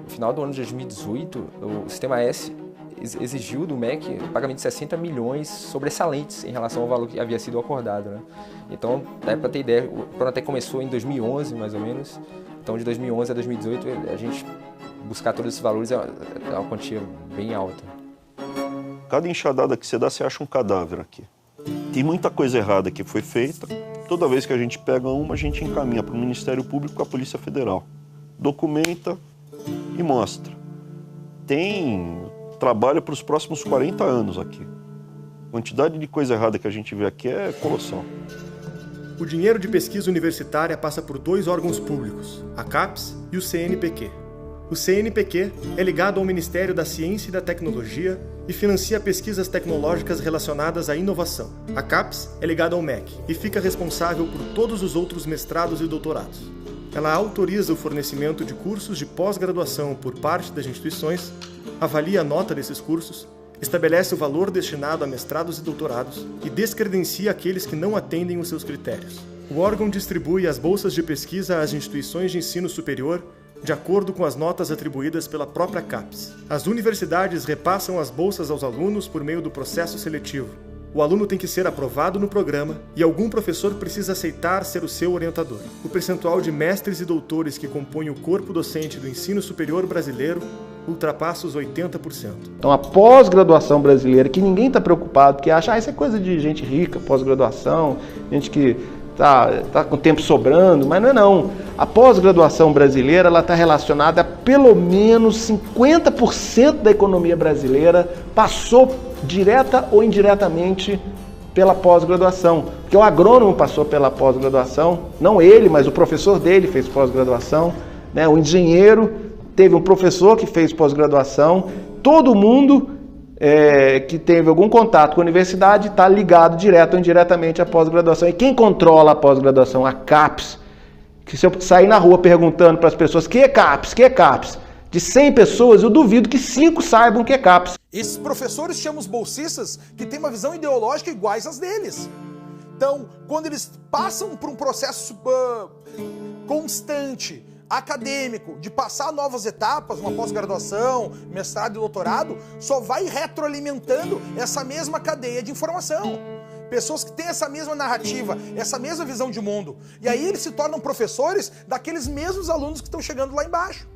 No final do ano de 2018, o Sistema S exigiu do MEC o pagamento de 60 milhões sobressalentes em relação ao valor que havia sido acordado, né? Então, para ter ideia, o plano até começou em 2011, mais ou menos. Então, de 2011 a 2018, a gente buscar todos esses valores é uma quantia bem alta. Cada enxadada que você dá, você acha um cadáver aqui. Tem muita coisa errada que foi feita. Toda vez que a gente pega uma, a gente encaminha para o Ministério Público com a Polícia Federal. Documenta e mostra. Tem trabalho para os próximos 40 anos aqui. A quantidade de coisa errada que a gente vê aqui é colossal. O dinheiro de pesquisa universitária passa por 2 órgãos públicos, a CAPES e o CNPq. O CNPq é ligado ao Ministério da Ciência e da Tecnologia e financia pesquisas tecnológicas relacionadas à inovação. A CAPES é ligada ao MEC e fica responsável por todos os outros mestrados e doutorados. Ela autoriza o fornecimento de cursos de pós-graduação por parte das instituições, avalia a nota desses cursos, estabelece o valor destinado a mestrados e doutorados e descredencia aqueles que não atendem os seus critérios. O órgão distribui as bolsas de pesquisa às instituições de ensino superior de acordo com as notas atribuídas pela própria CAPES. As universidades repassam as bolsas aos alunos por meio do processo seletivo. O aluno tem que ser aprovado no programa e algum professor precisa aceitar ser o seu orientador. O percentual de mestres e doutores que compõem o corpo docente do ensino superior brasileiro ultrapassa os 80%. Então a pós-graduação brasileira, que ninguém está preocupado, que acha isso é coisa de gente rica, pós-graduação, gente que tá com tempo sobrando, mas não é não. A pós-graduação brasileira está relacionada a pelo menos 50% da economia brasileira passou direta ou indiretamente pela pós-graduação. Porque o agrônomo passou pela pós-graduação, não ele, mas o professor dele fez pós-graduação, né? O engenheiro teve um professor que fez pós-graduação, todo mundo que teve algum contato com a universidade está ligado direto ou indiretamente à pós-graduação. E quem controla a pós-graduação? A CAPES. Que se eu sair na rua perguntando para as pessoas que é CAPES, que é CAPES, de 100 pessoas, eu duvido que 5 saibam que é CAPES. Esses professores chamam os bolsistas que têm uma visão ideológica iguais às deles. Então, quando eles passam por um processo constante, acadêmico, de passar novas etapas, uma pós-graduação, mestrado e doutorado, só vai retroalimentando essa mesma cadeia de informação. Pessoas que têm essa mesma narrativa, essa mesma visão de mundo. E aí eles se tornam professores daqueles mesmos alunos que estão chegando lá embaixo.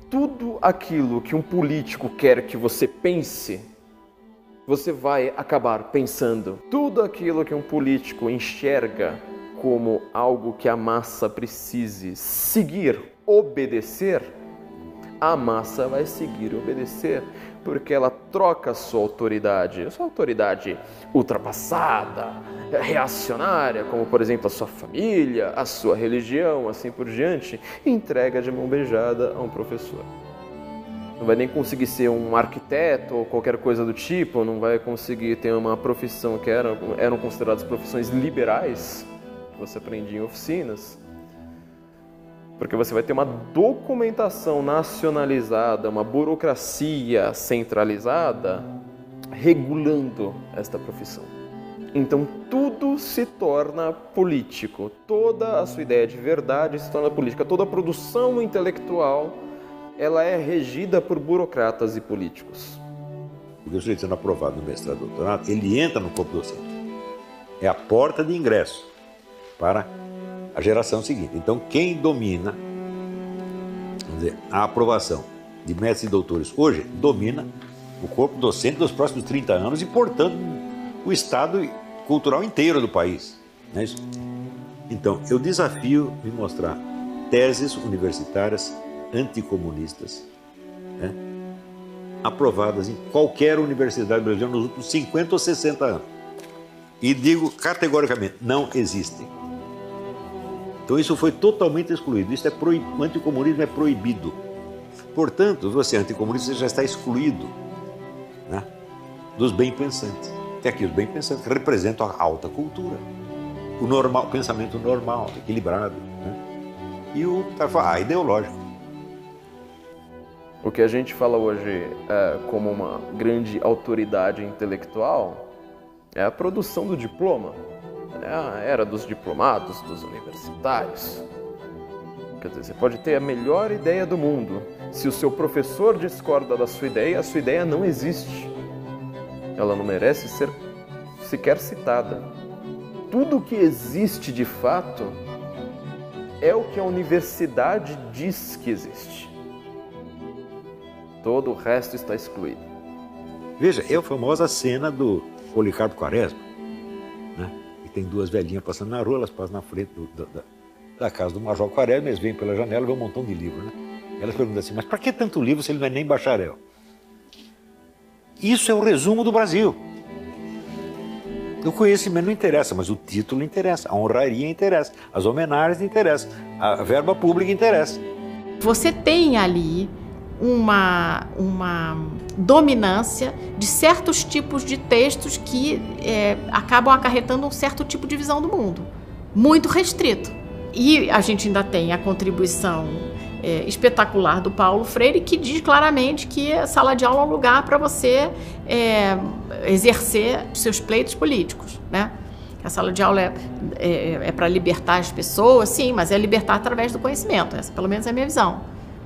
Tudo aquilo que um político quer que você pense, você vai acabar pensando. Tudo aquilo que um político enxerga como algo que a massa precise seguir, obedecer, a massa vai seguir e obedecer, porque ela troca a sua autoridade ultrapassada, reacionária, como por exemplo a sua família, a sua religião, assim por diante, e entrega de mão beijada a um professor. Não vai nem conseguir ser um arquiteto ou qualquer coisa do tipo, não vai conseguir ter uma profissão que eram consideradas profissões liberais, que você aprendia em oficinas, porque você vai ter uma documentação nacionalizada, uma burocracia centralizada regulando esta profissão. Então tudo se torna político, toda a sua ideia de verdade se torna política, toda a produção intelectual ela é regida por burocratas e políticos. Porque o sujeito sendo aprovado no mestrado e doutorado, ele entra no corpo docente. É a porta de ingresso para a geração seguinte. Então, quem domina, vamos dizer, a aprovação de mestres e doutores hoje, domina o corpo docente dos próximos 30 anos e, portanto, o estado cultural inteiro do país. Não é isso? Então, eu desafio me mostrar teses universitárias anticomunistas, né, aprovadas em qualquer universidade brasileira nos últimos 50 ou 60 anos. E digo categoricamente, não existem. Então isso foi totalmente excluído. Isso o anticomunismo é proibido. Portanto, você é anticomunista, você já está excluído, né, dos bem-pensantes. Tem aqui os bem-pensantes que representam a alta cultura, o pensamento normal, equilibrado, né, e o ideológico. O que a gente fala hoje como uma grande autoridade intelectual é a produção do diploma, é a era dos diplomados, dos universitários. Quer dizer, você pode ter a melhor ideia do mundo. Se o seu professor discorda da sua ideia, a sua ideia não existe. Ela não merece ser sequer citada. Tudo que existe de fato é o que a universidade diz que existe. Todo o resto está excluído. Veja, é a famosa cena do Policarpo Quaresma, né? E tem duas velhinhas passando na rua, elas passam na frente da casa do Major Quaresma, eles vêm pela janela e vê um montão de livro, né? Elas perguntam assim, mas para que tanto livro se ele não é nem bacharel? Isso é o resumo do Brasil. O conhecimento não interessa, mas o título interessa, a honraria interessa, as homenagens interessam, a verba pública interessa. Você tem ali uma dominância de certos tipos de textos que acabam acarretando um certo tipo de visão do mundo, muito restrito. E a gente ainda tem a contribuição espetacular do Paulo Freire, que diz claramente que a sala de aula é um lugar para você exercer seus pleitos políticos, né? A sala de aula é para libertar as pessoas, sim, mas é libertar através do conhecimento. Essa, pelo menos, é a minha visão.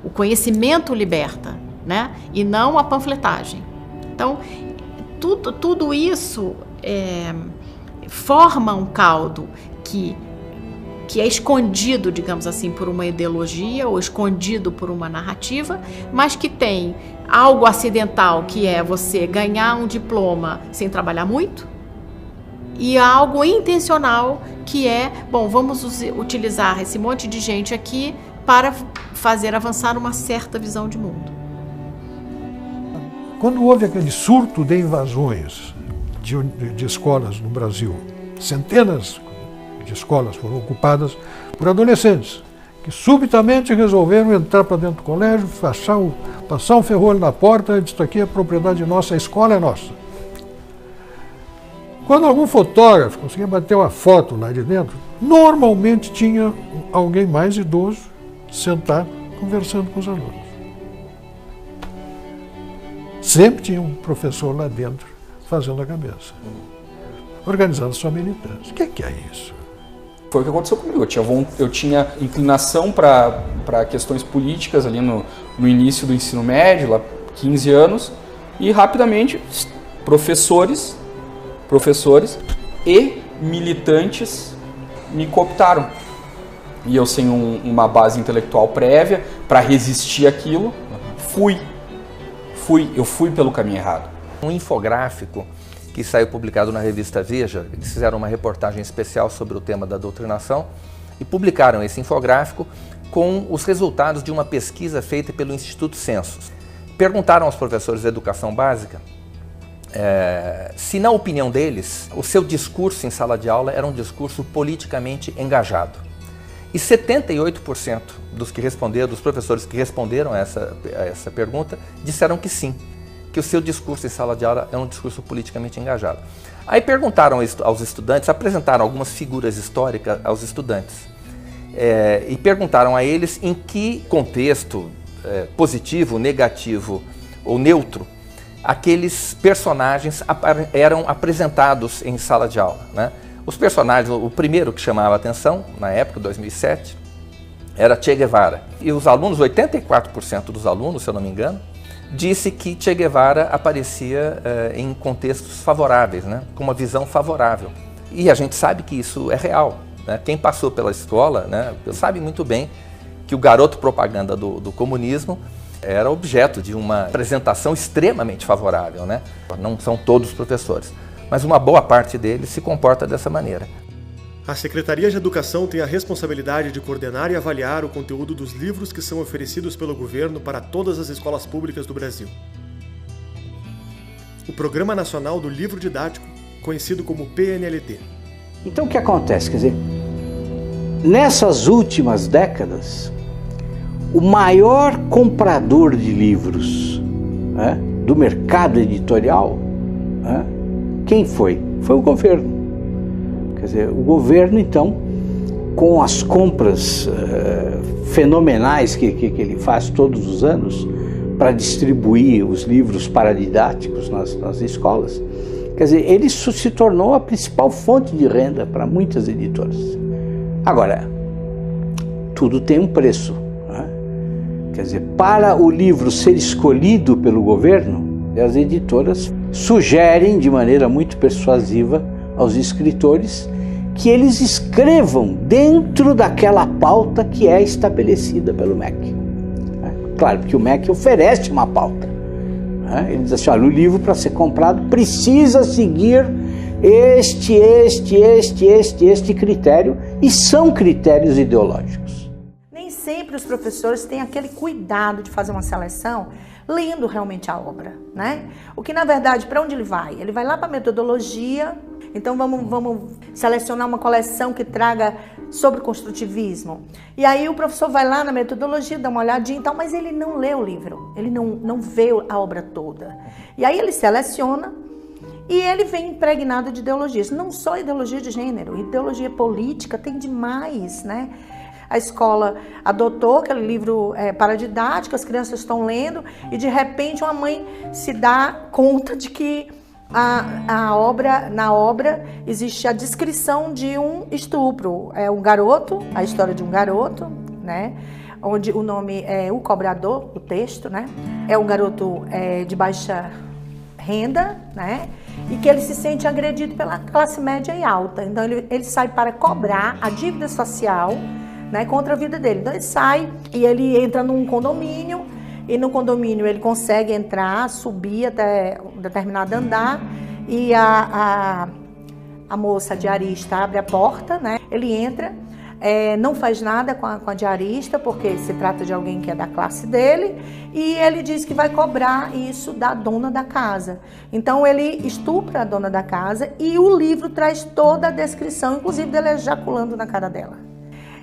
O conhecimento liberta, né? E não a panfletagem. Então, tudo isso forma um caldo que é escondido, digamos assim, por uma ideologia ou escondido por uma narrativa, mas que tem algo acidental, que é você ganhar um diploma sem trabalhar muito, e algo intencional, que é, bom, vamos utilizar esse monte de gente aqui para fazer avançar uma certa visão de mundo. Quando houve aquele surto de invasões de escolas no Brasil, centenas de escolas foram ocupadas por adolescentes que subitamente resolveram entrar para dentro do colégio, passar um ferrolho na porta e dizer, isso aqui é propriedade nossa, a escola é nossa. Quando algum fotógrafo conseguia bater uma foto lá de dentro, normalmente tinha alguém mais idoso sentado conversando com os alunos. Sempre tinha um professor lá dentro fazendo a cabeça, organizando sua militância. O que é isso? Foi o que aconteceu comigo. Eu tinha inclinação para questões políticas ali no início do ensino médio, lá 15 anos, e rapidamente professores e militantes me cooptaram. E eu, sem uma base intelectual prévia para resistir àquilo, eu fui pelo caminho errado. Um infográfico que saiu publicado na revista Veja, eles fizeram uma reportagem especial sobre o tema da doutrinação e publicaram esse infográfico com os resultados de uma pesquisa feita pelo Instituto Census. Perguntaram aos professores de educação básica se, na opinião deles, o seu discurso em sala de aula era um discurso politicamente engajado. E 78% dos professores que responderam a essa pergunta disseram que sim, que o seu discurso em sala de aula é um discurso politicamente engajado. Aí perguntaram aos estudantes, apresentaram algumas figuras históricas aos estudantes e perguntaram a eles em que contexto positivo, negativo ou neutro aqueles personagens eram apresentados em sala de aula, né? Os personagens, o primeiro que chamava a atenção, na época, 2007, era Che Guevara. E os alunos, 84% dos alunos, se eu não me engano, disse que Che Guevara aparecia em contextos favoráveis, né? Com uma visão favorável. E a gente sabe que isso é real, né? Quem passou pela escola, né, sabe muito bem que o garoto propaganda do comunismo era objeto de uma apresentação extremamente favorável, né? Não são todos os professores, mas uma boa parte deles se comporta dessa maneira. A Secretaria de Educação tem a responsabilidade de coordenar e avaliar o conteúdo dos livros que são oferecidos pelo governo para todas as escolas públicas do Brasil. O Programa Nacional do Livro Didático, conhecido como PNLD. Então o que acontece? Quer dizer, nessas últimas décadas, o maior comprador de livros do mercado editorial, quem foi? Foi o governo. Quer dizer, o governo, então, com as compras fenomenais que ele faz todos os anos, para distribuir os livros paradidáticos nas escolas. Quer dizer, ele se tornou a principal fonte de renda para muitas editoras. Agora, tudo tem um preço, né? Quer dizer, para o livro ser escolhido pelo governo, as editoras sugerem de maneira muito persuasiva aos escritores que eles escrevam dentro daquela pauta que é estabelecida pelo MEC. Claro, porque o MEC oferece uma pauta. Ele diz assim, olha, o livro para ser comprado precisa seguir este critério, e são critérios ideológicos. Nem sempre os professores têm aquele cuidado de fazer uma seleção lendo realmente a obra, né? O que, na verdade, para onde ele vai? Ele vai lá para a metodologia. Então vamos selecionar uma coleção que traga sobre construtivismo. E aí o professor vai lá na metodologia, dá uma olhadinha e tal, mas ele não lê o livro, ele não vê a obra toda. E aí ele seleciona e ele vem impregnado de ideologias, não só ideologia de gênero, ideologia política tem demais, né? A escola adotou aquele livro paradidático, as crianças estão lendo e de repente uma mãe se dá conta de que na obra existe a descrição de um estupro. É um garoto, a história de um garoto, né? Onde o nome é O Cobrador, o texto, né? É um garoto de baixa renda, né? E que ele se sente agredido pela classe média e alta. Então ele sai para cobrar a dívida social, né, contra a vida dele. Então ele sai e ele entra num condomínio. E no condomínio ele consegue entrar, subir até um determinado andar e a moça diarista abre a porta, né? Ele entra, não faz nada com a diarista, porque se trata de alguém que é da classe dele, e ele diz que vai cobrar isso da dona da casa. Então ele estupra a dona da casa e o livro traz toda a descrição, inclusive dele ejaculando na cara dela.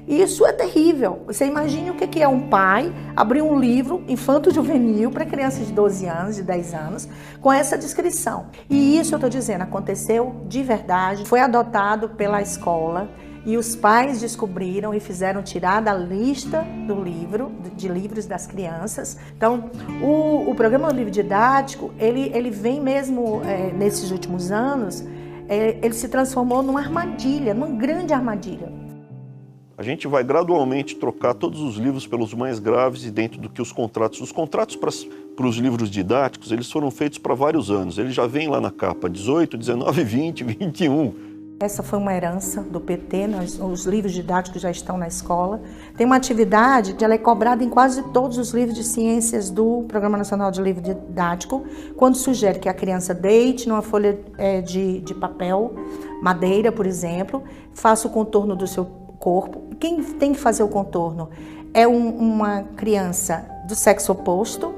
Isso é terrível. Você imagine o que é um pai abrir um livro infanto-juvenil para crianças de 12 anos, de 10 anos, com essa descrição. E isso eu estou dizendo, aconteceu de verdade, foi adotado pela escola e os pais descobriram e fizeram tirar da lista do livro, de livros das crianças. Então, o programa do livro didático, ele vem mesmo nesses últimos anos, ele se transformou numa armadilha, numa grande armadilha. A gente vai gradualmente trocar todos os livros pelos mais graves e dentro do que os contratos. Os contratos para os livros didáticos, eles foram feitos para vários anos. Eles já vêm lá na capa, 18, 19, 20, 21. Essa foi uma herança do PT, os livros didáticos já estão na escola. Tem uma atividade que ela é cobrada em quase todos os livros de ciências do Programa Nacional de Livro Didático, quando sugere que a criança deite numa folha de papel, madeira, por exemplo, faça o contorno do seu corpo. Quem tem que fazer o contorno é uma criança do sexo oposto,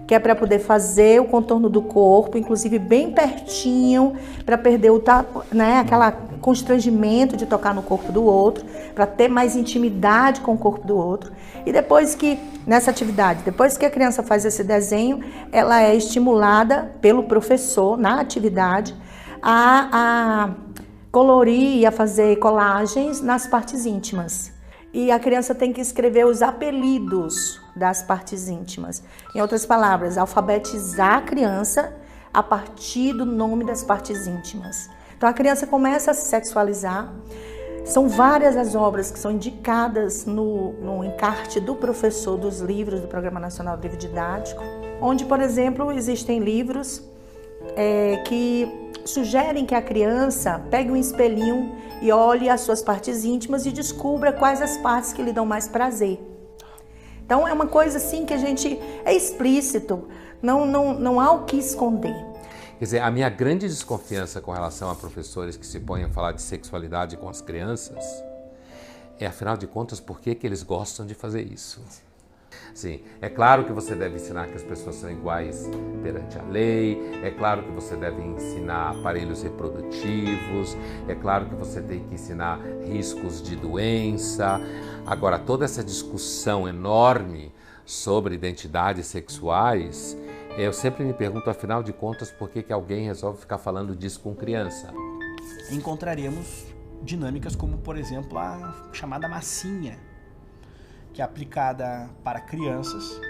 que é para poder fazer o contorno do corpo, inclusive bem pertinho, para perder aquele constrangimento de tocar no corpo do outro, para ter mais intimidade com o corpo do outro. E depois que, nessa atividade, depois que a criança faz esse desenho, ela é estimulada pelo professor, na atividade, a colorir e a fazer colagens nas partes íntimas. E a criança tem que escrever os apelidos das partes íntimas. Em outras palavras, alfabetizar a criança a partir do nome das partes íntimas. Então a criança começa a se sexualizar. São várias as obras que são indicadas no encarte do professor dos livros do Programa Nacional de Livro Didático, onde, por exemplo, existem livros que sugerem que a criança pegue um espelhinho e olhe as suas partes íntimas e descubra quais as partes que lhe dão mais prazer. Então é uma coisa assim que a gente é explícito, não há o que esconder. Quer dizer, a minha grande desconfiança com relação a professores que se põem a falar de sexualidade com as crianças é, afinal de contas, por que eles gostam de fazer isso? Sim, é claro que você deve ensinar que as pessoas são iguais perante a lei, é claro que você deve ensinar aparelhos reprodutivos, é claro que você tem que ensinar riscos de doença. Agora, toda essa discussão enorme sobre identidades sexuais, eu sempre me pergunto, afinal de contas, por que alguém resolve ficar falando disso com criança? Encontraremos dinâmicas como, por exemplo, a chamada massinha, que é aplicada para crianças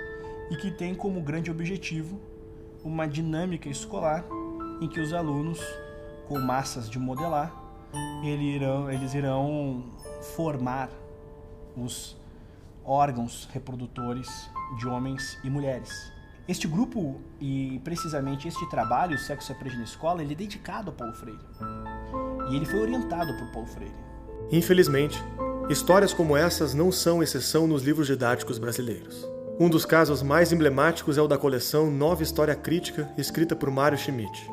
e que tem como grande objetivo uma dinâmica escolar em que os alunos, com massas de modelar, eles irão formar os órgãos reprodutores de homens e mulheres. Este grupo e precisamente este trabalho, o Sexo Aprende na Escola, ele é dedicado a Paulo Freire. E ele foi orientado por Paulo Freire. Infelizmente, histórias como essas não são exceção nos livros didáticos brasileiros. Um dos casos mais emblemáticos é o da coleção Nova História Crítica, escrita por Mário Schmidt.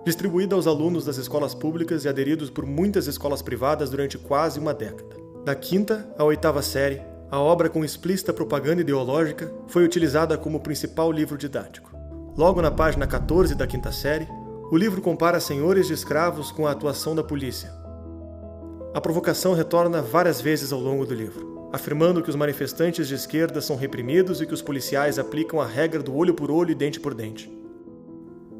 Distribuída aos alunos das escolas públicas e aderidos por muitas escolas privadas durante quase uma década. Da 5ª à 8ª série, a obra com explícita propaganda ideológica foi utilizada como principal livro didático. Logo na página 14 da 5ª série, o livro compara senhores de escravos com a atuação da polícia. A provocação retorna várias vezes ao longo do livro, afirmando que os manifestantes de esquerda são reprimidos e que os policiais aplicam a regra do olho por olho e dente por dente.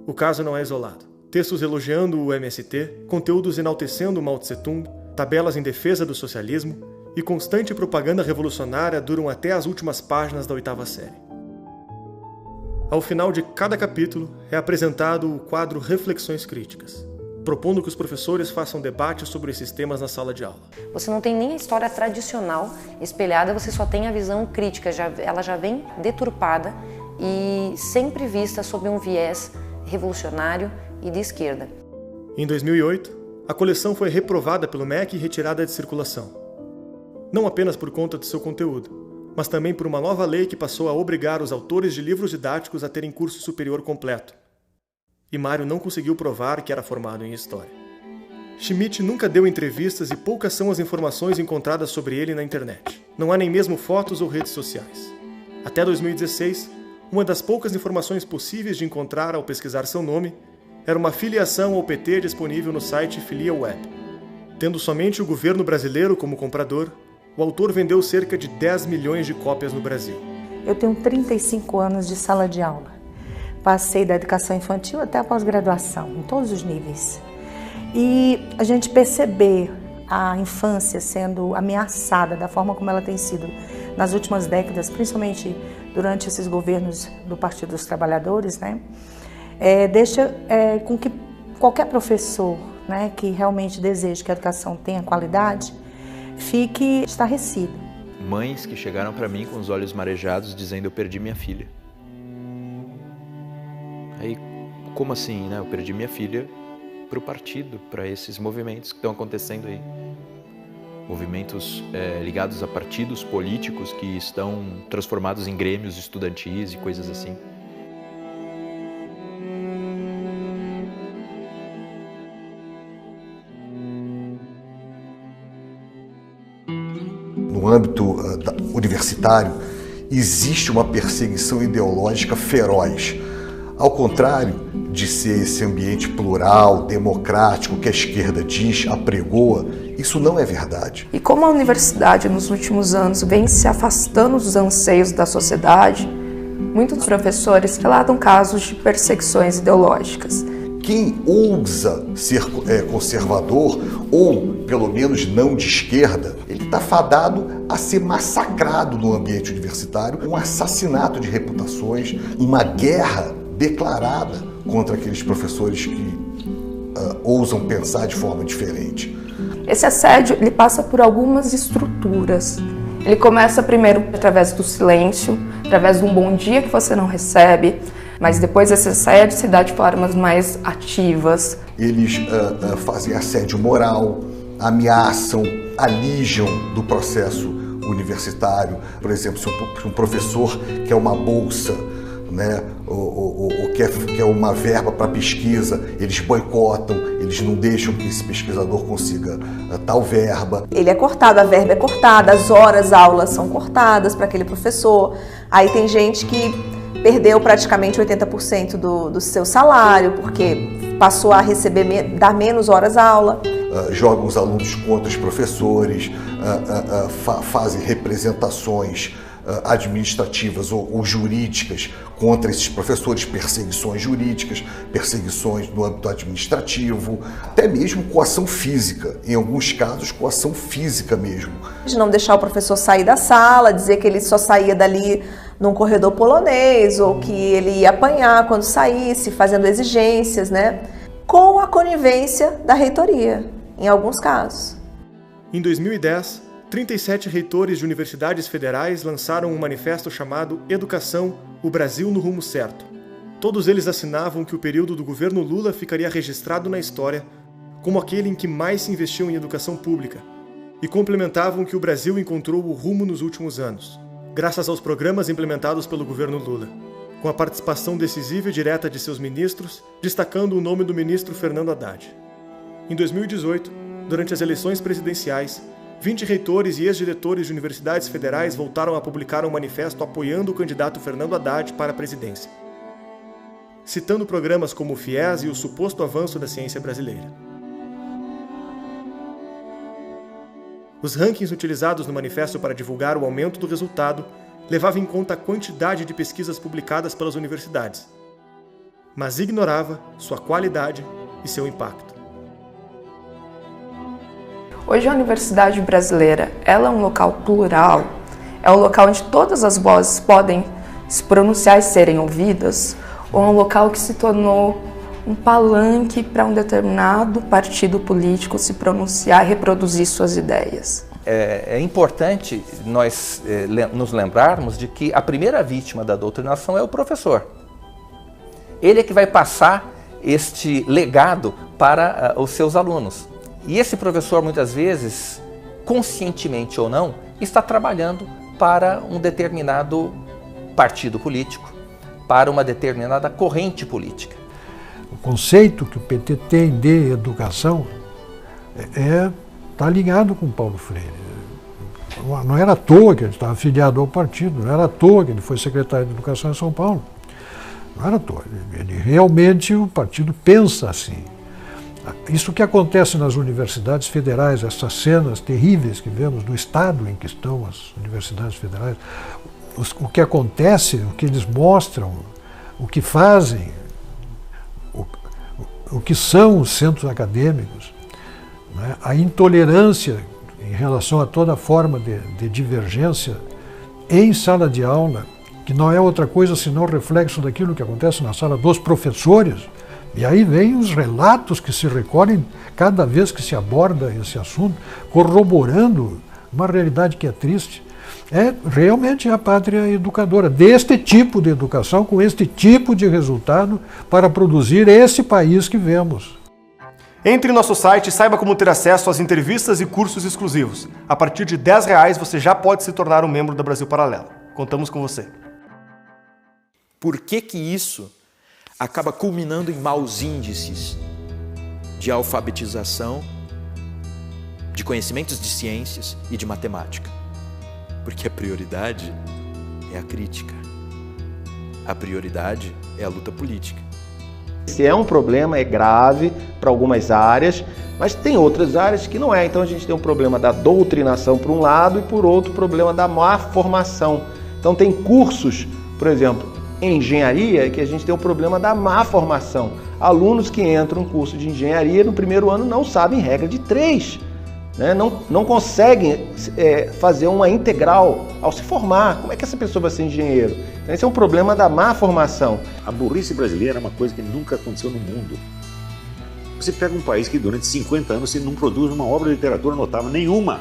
O caso não é isolado. Textos elogiando o MST, conteúdos enaltecendo Mao Tse-tung, tabelas em defesa do socialismo e constante propaganda revolucionária duram até as últimas páginas da 8ª série. Ao final de cada capítulo é apresentado o quadro Reflexões Críticas, propondo que os professores façam debate sobre esses temas na sala de aula. Você não tem nem a história tradicional espelhada, você só tem a visão crítica, ela já vem deturpada e sempre vista sob um viés revolucionário e de esquerda. Em 2008, a coleção foi reprovada pelo MEC e retirada de circulação. Não apenas por conta do seu conteúdo, mas também por uma nova lei que passou a obrigar os autores de livros didáticos a terem curso superior completo. E Mário não conseguiu provar que era formado em História. Schmidt nunca deu entrevistas e poucas são as informações encontradas sobre ele na internet. Não há nem mesmo fotos ou redes sociais. Até 2016, uma das poucas informações possíveis de encontrar ao pesquisar seu nome era uma filiação ao PT disponível no site FiliaWeb. Tendo somente o governo brasileiro como comprador, o autor vendeu cerca de 10 milhões de cópias no Brasil. Eu tenho 35 anos de sala de aula. Passei da educação infantil até a pós-graduação, em todos os níveis. E a gente perceber a infância sendo ameaçada da forma como ela tem sido nas últimas décadas, principalmente durante esses governos do Partido dos Trabalhadores, né, deixa com que qualquer professor, né, que realmente deseje que a educação tenha qualidade, fique estarrecido. Mães que chegaram para mim com os olhos marejados dizendo: eu perdi minha filha. Aí, como assim, né? Eu perdi minha filha para o partido, para esses movimentos que estão acontecendo aí. Movimentos ligados a partidos políticos que estão transformados em grêmios estudantis e coisas assim. No âmbito universitário, existe uma perseguição ideológica feroz. Ao contrário de ser esse ambiente plural, democrático, que a esquerda diz, apregoa, isso não é verdade. E como a universidade nos últimos anos vem se afastando dos anseios da sociedade, muitos professores relatam casos de perseguições ideológicas. Quem ousa ser conservador, ou pelo menos não de esquerda, ele está fadado a ser massacrado no ambiente universitário, um assassinato de reputações, uma guerra declarada contra aqueles professores que ousam pensar de forma diferente. Esse assédio ele passa por algumas estruturas. Ele começa primeiro através do silêncio, através de um bom dia que você não recebe, mas depois esse assédio se dá de formas mais ativas. Eles fazem assédio moral, ameaçam, alijam do processo universitário. Por exemplo, se um professor quer uma bolsa, né, ou quer uma verba para pesquisa, eles boicotam, eles não deixam que esse pesquisador consiga tal verba. Ele é cortado, a verba é cortada, as horas, aulas são cortadas para aquele professor. Aí tem gente que perdeu praticamente 80% do seu salário, porque passou a dar menos horas aula. Jogam os alunos contra os professores, fazem representações administrativas ou jurídicas contra esses professores, perseguições jurídicas, perseguições no âmbito administrativo, até mesmo coação física, em alguns casos coação física mesmo. De não deixar o professor sair da sala, dizer que ele só saía dali num corredor polonês, ou que ele ia apanhar quando saísse, fazendo exigências, né? Com a conivência da reitoria, em alguns casos. Em 2010, 37 reitores de universidades federais lançaram um manifesto chamado Educação, o Brasil no Rumo Certo. Todos eles assinavam que o período do governo Lula ficaria registrado na história como aquele em que mais se investiu em educação pública, e complementavam que o Brasil encontrou o rumo nos últimos anos, graças aos programas implementados pelo governo Lula, com a participação decisiva e direta de seus ministros, destacando o nome do ministro Fernando Haddad. Em 2018, durante as eleições presidenciais, 20 reitores e ex-diretores de universidades federais voltaram a publicar um manifesto apoiando o candidato Fernando Haddad para a presidência, citando programas como o FIES e o suposto avanço da ciência brasileira. Os rankings utilizados no manifesto para divulgar o aumento do resultado levavam em conta a quantidade de pesquisas publicadas pelas universidades, mas ignorava sua qualidade e seu impacto. Hoje a Universidade Brasileira, ela é um local plural, é um local onde todas as vozes podem se pronunciar e serem ouvidas, ou é um local que se tornou um palanque para um determinado partido político se pronunciar e reproduzir suas ideias. É importante nós nos lembrarmos de que a primeira vítima da doutrinação é o professor. Ele é que vai passar este legado para os seus alunos. E esse professor, muitas vezes, conscientemente ou não, está trabalhando para um determinado partido político, para uma determinada corrente política. O conceito que o PT tem de educação está ligado com Paulo Freire. Não era à toa que ele estava afiliado ao partido, não era à toa que ele foi secretário de Educação em São Paulo. Não era à toa. Realmente o partido pensa assim. Isso que acontece nas universidades federais, essas cenas terríveis que vemos do estado em que estão as universidades federais, o que acontece, o que eles mostram, o que fazem, o que são os centros acadêmicos, né? A intolerância em relação a toda forma de divergência em sala de aula, que não é outra coisa senão reflexo daquilo que acontece na sala dos professores. E aí vem os relatos que se recolhem cada vez que se aborda esse assunto, corroborando uma realidade que é triste. É realmente a pátria educadora, deste tipo de educação, com este tipo de resultado, para produzir esse país que vemos. Entre em nosso site e saiba como ter acesso às entrevistas e cursos exclusivos. A partir de R$10 você já pode se tornar um membro da Brasil Paralelo. Contamos com você. Por que isso acaba culminando em maus índices de alfabetização, de conhecimentos de ciências e de matemática? Porque a prioridade é a crítica. A prioridade é a luta política. Se é um problema, é grave para algumas áreas, mas tem outras áreas que não é. Então a gente tem um problema da doutrinação por um lado e por outro o problema da má formação. Então tem cursos, por exemplo, em engenharia, que a gente tem o problema da má formação. Alunos que entram no curso de engenharia no primeiro ano não sabem regra de 3. Né? Não conseguem fazer uma integral ao se formar. Como é que essa pessoa vai ser engenheiro? Então, esse é um problema da má formação. A burrice brasileira é uma coisa que nunca aconteceu no mundo. Você pega um país que durante 50 anos você não produz uma obra de literatura notável nenhuma.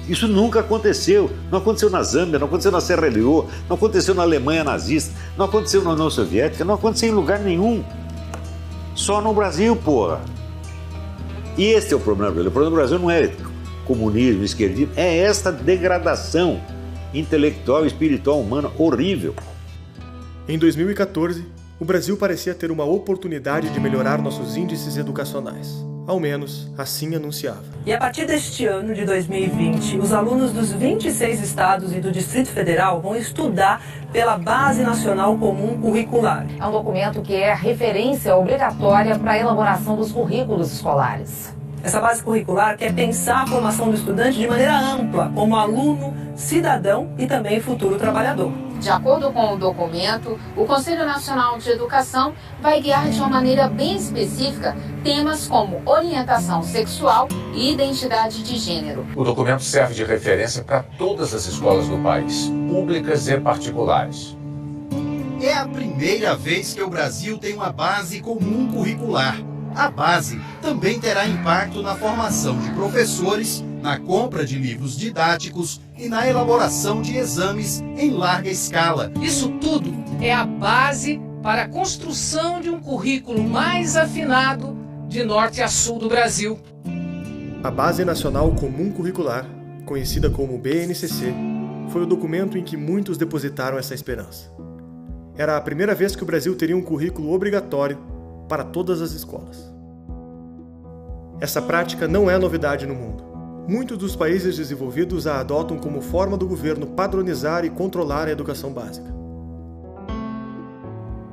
Isso nunca aconteceu. Não aconteceu na Zâmbia, não aconteceu na Serra Leoa, não aconteceu na Alemanha nazista, não aconteceu na União Soviética, não aconteceu em lugar nenhum. Só no Brasil, porra. E esse é o problema do Brasil. O problema do Brasil não é comunismo, esquerdismo, é esta degradação intelectual e espiritual humana horrível. Em 2014, o Brasil parecia ter uma oportunidade de melhorar nossos índices educacionais. Ao menos, assim anunciava. E a partir deste ano de 2020, os alunos dos 26 estados e do Distrito Federal vão estudar pela Base Nacional Comum Curricular. É um documento que é referência obrigatória para a elaboração dos currículos escolares. Essa base curricular quer pensar a formação do estudante de maneira ampla, como aluno, cidadão e também futuro trabalhador. De acordo com o documento, o Conselho Nacional de Educação vai guiar de uma maneira bem específica temas como orientação sexual e identidade de gênero. O documento serve de referência para todas as escolas do país, públicas e particulares. É a primeira vez que o Brasil tem uma base comum curricular. A base também terá impacto na formação de professores, na compra de livros didáticos e na elaboração de exames em larga escala. Isso tudo é a base para a construção de um currículo mais afinado de norte a sul do Brasil. A Base Nacional Comum Curricular, conhecida como BNCC, foi o documento em que muitos depositaram essa esperança. Era a primeira vez que o Brasil teria um currículo obrigatório para todas as escolas. Essa prática não é novidade no mundo. Muitos dos países desenvolvidos a adotam como forma do governo padronizar e controlar a educação básica.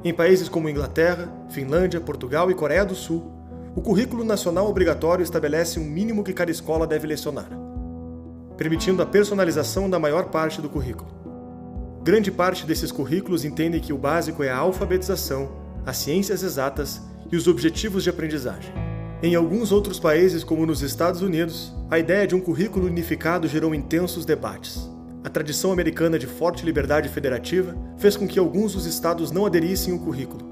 Em países como Inglaterra, Finlândia, Portugal e Coreia do Sul, o currículo nacional obrigatório estabelece um mínimo que cada escola deve lecionar, permitindo a personalização da maior parte do currículo. Grande parte desses currículos entendem que o básico é a alfabetização, as ciências exatas e os objetivos de aprendizagem. Em alguns outros países, como nos Estados Unidos, a ideia de um currículo unificado gerou intensos debates. A tradição americana de forte liberdade federativa fez com que alguns dos estados não aderissem ao currículo.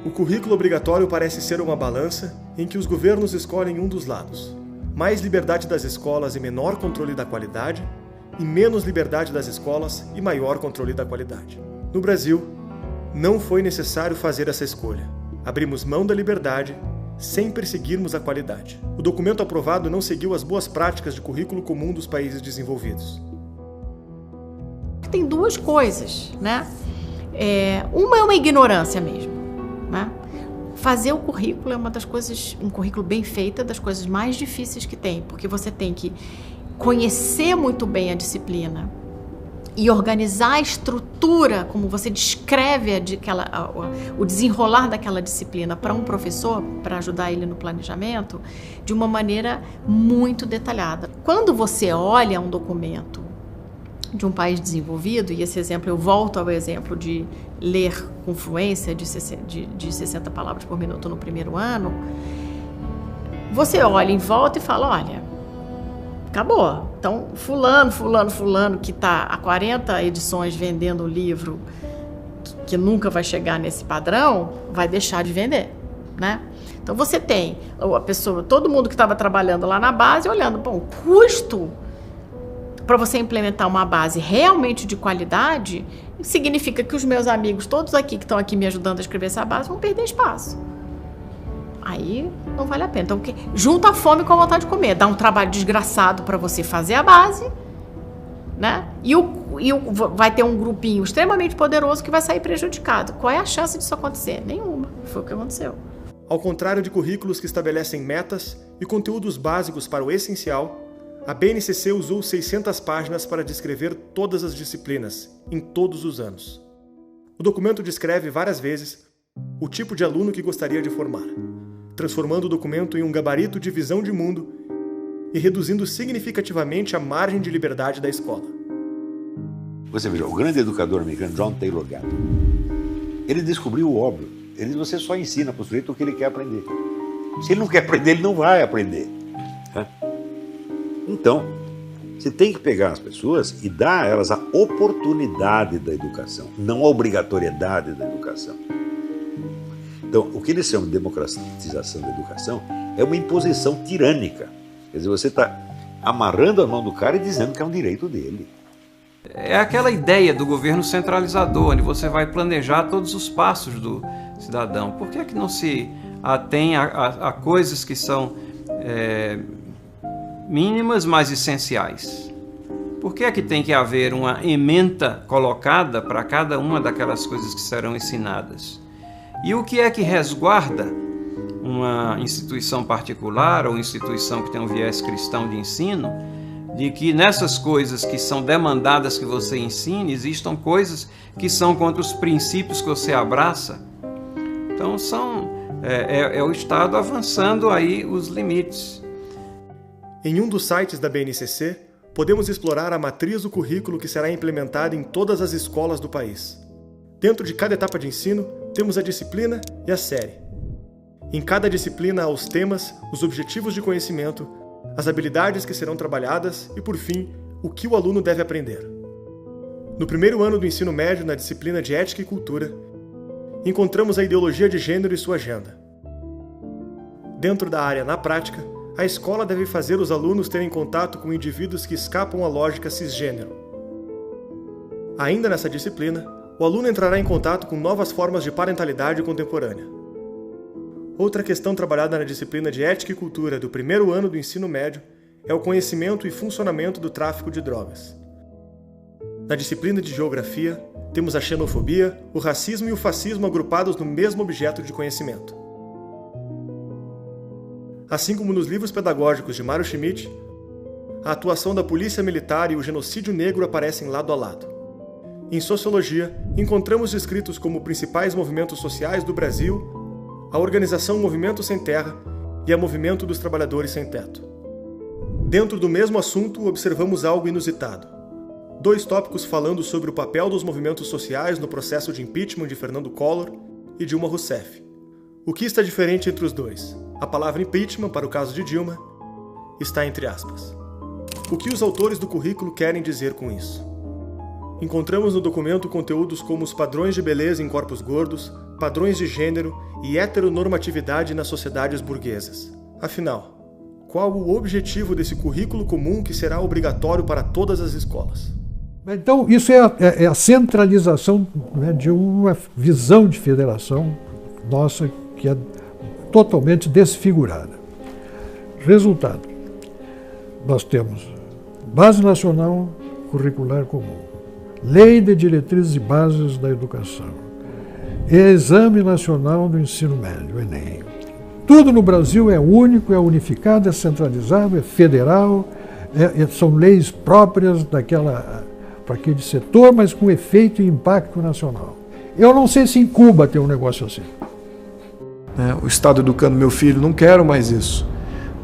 O currículo obrigatório parece ser uma balança em que os governos escolhem um dos lados: mais liberdade das escolas e menor controle da qualidade, e menos liberdade das escolas e maior controle da qualidade. No Brasil, não foi necessário fazer essa escolha. Abrimos mão da liberdade sem perseguirmos a qualidade. O documento aprovado não seguiu as boas práticas de currículo comum dos países desenvolvidos. Tem duas coisas, né? Uma é uma ignorância mesmo, né? Fazer o currículo é uma das coisas, um currículo bem feito, das coisas mais difíceis que tem, porque você tem que conhecer muito bem a disciplina e organizar a estrutura, como você descreve o desenrolar daquela disciplina para um professor, para ajudar ele no planejamento, de uma maneira muito detalhada. Quando você olha um documento de um país desenvolvido, e esse exemplo, eu volto ao exemplo de ler com fluência de 60 palavras por minuto no primeiro ano, você olha em volta e fala, olha, acabou. Então, fulano, que está há 40 edições vendendo o livro que nunca vai chegar nesse padrão, vai deixar de vender, né? Então, você tem a pessoa, todo mundo que estava trabalhando lá na base, olhando, bom, o custo para você implementar uma base realmente de qualidade significa que os meus amigos, todos aqui que estão aqui me ajudando a escrever essa base, vão perder espaço. Aí não vale a pena. Então, junta a fome com a vontade de comer. Dá um trabalho desgraçado para você fazer a base, né? E vai ter um grupinho extremamente poderoso que vai sair prejudicado. Qual é a chance disso acontecer? Nenhuma. Foi o que aconteceu. Ao contrário de currículos que estabelecem metas e conteúdos básicos para o essencial, a BNCC usou 600 páginas para descrever todas as disciplinas, em todos os anos. O documento descreve várias vezes o tipo de aluno que gostaria de formar, transformando o documento em um gabarito de visão de mundo e reduzindo significativamente a margem de liberdade da escola. Você veja, o grande educador americano John Taylor Gatto, ele descobriu o óbvio. Ele diz, você só ensina para o sujeito o que ele quer aprender. Se ele não quer aprender, ele não vai aprender. Então, você tem que pegar as pessoas e dar a elas a oportunidade da educação, não a obrigatoriedade da educação. Então, o que eles chamam de democratização da educação é uma imposição tirânica. Quer dizer, você está amarrando a mão do cara e dizendo que é um direito dele. É aquela ideia do governo centralizador, onde você vai planejar todos os passos do cidadão. Por que é que não se atém a coisas que são mínimas, mas essenciais? Por que é que tem que haver uma ementa colocada para cada uma daquelas coisas que serão ensinadas? E o que é que resguarda uma instituição particular ou instituição que tem um viés cristão de ensino, de que nessas coisas que são demandadas que você ensine, existam coisas que são contra os princípios que você abraça? Então é o Estado avançando aí os limites. Em um dos sites da BNCC, podemos explorar a matriz do currículo que será implementada em todas as escolas do país. Dentro de cada etapa de ensino, temos a disciplina e a série. Em cada disciplina há os temas, os objetivos de conhecimento, as habilidades que serão trabalhadas e, por fim, o que o aluno deve aprender. No primeiro ano do ensino médio, na disciplina de Ética e Cultura, encontramos a ideologia de gênero e sua agenda. Dentro da área na prática, a escola deve fazer os alunos terem contato com indivíduos que escapam à lógica cisgênero. Ainda nessa disciplina, o aluno entrará em contato com novas formas de parentalidade contemporânea. Outra questão trabalhada na disciplina de Ética e Cultura do primeiro ano do ensino médio é o conhecimento e funcionamento do tráfico de drogas. Na disciplina de Geografia, temos a xenofobia, o racismo e o fascismo agrupados no mesmo objeto de conhecimento. Assim como nos livros pedagógicos de Mário Schmidt, a atuação da polícia militar e o genocídio negro aparecem lado a lado. Em Sociologia, encontramos descritos como principais movimentos sociais do Brasil a organização Movimento Sem Terra e a Movimento dos Trabalhadores Sem Teto. Dentro do mesmo assunto, observamos algo inusitado. 2 tópicos falando sobre o papel dos movimentos sociais no processo de impeachment de Fernando Collor e Dilma Rousseff. O que está diferente entre os dois? A palavra impeachment, para o caso de Dilma, está entre aspas. O que os autores do currículo querem dizer com isso? Encontramos no documento conteúdos como os padrões de beleza em corpos gordos, padrões de gênero e heteronormatividade nas sociedades burguesas. Afinal, qual o objetivo desse currículo comum que será obrigatório para todas as escolas? Então, isso é a centralização, né, de uma visão de federação nossa que é totalmente desfigurada. Resultado, nós temos Base Nacional Curricular Comum, Lei de Diretrizes e Bases da Educação, Exame Nacional do Ensino Médio, Enem. Tudo no Brasil é único, é unificado, é centralizado, é federal, são leis próprias para aquele setor, mas com efeito e impacto nacional. Eu não sei se em Cuba tem um negócio assim. O Estado educando meu filho, não quero mais isso.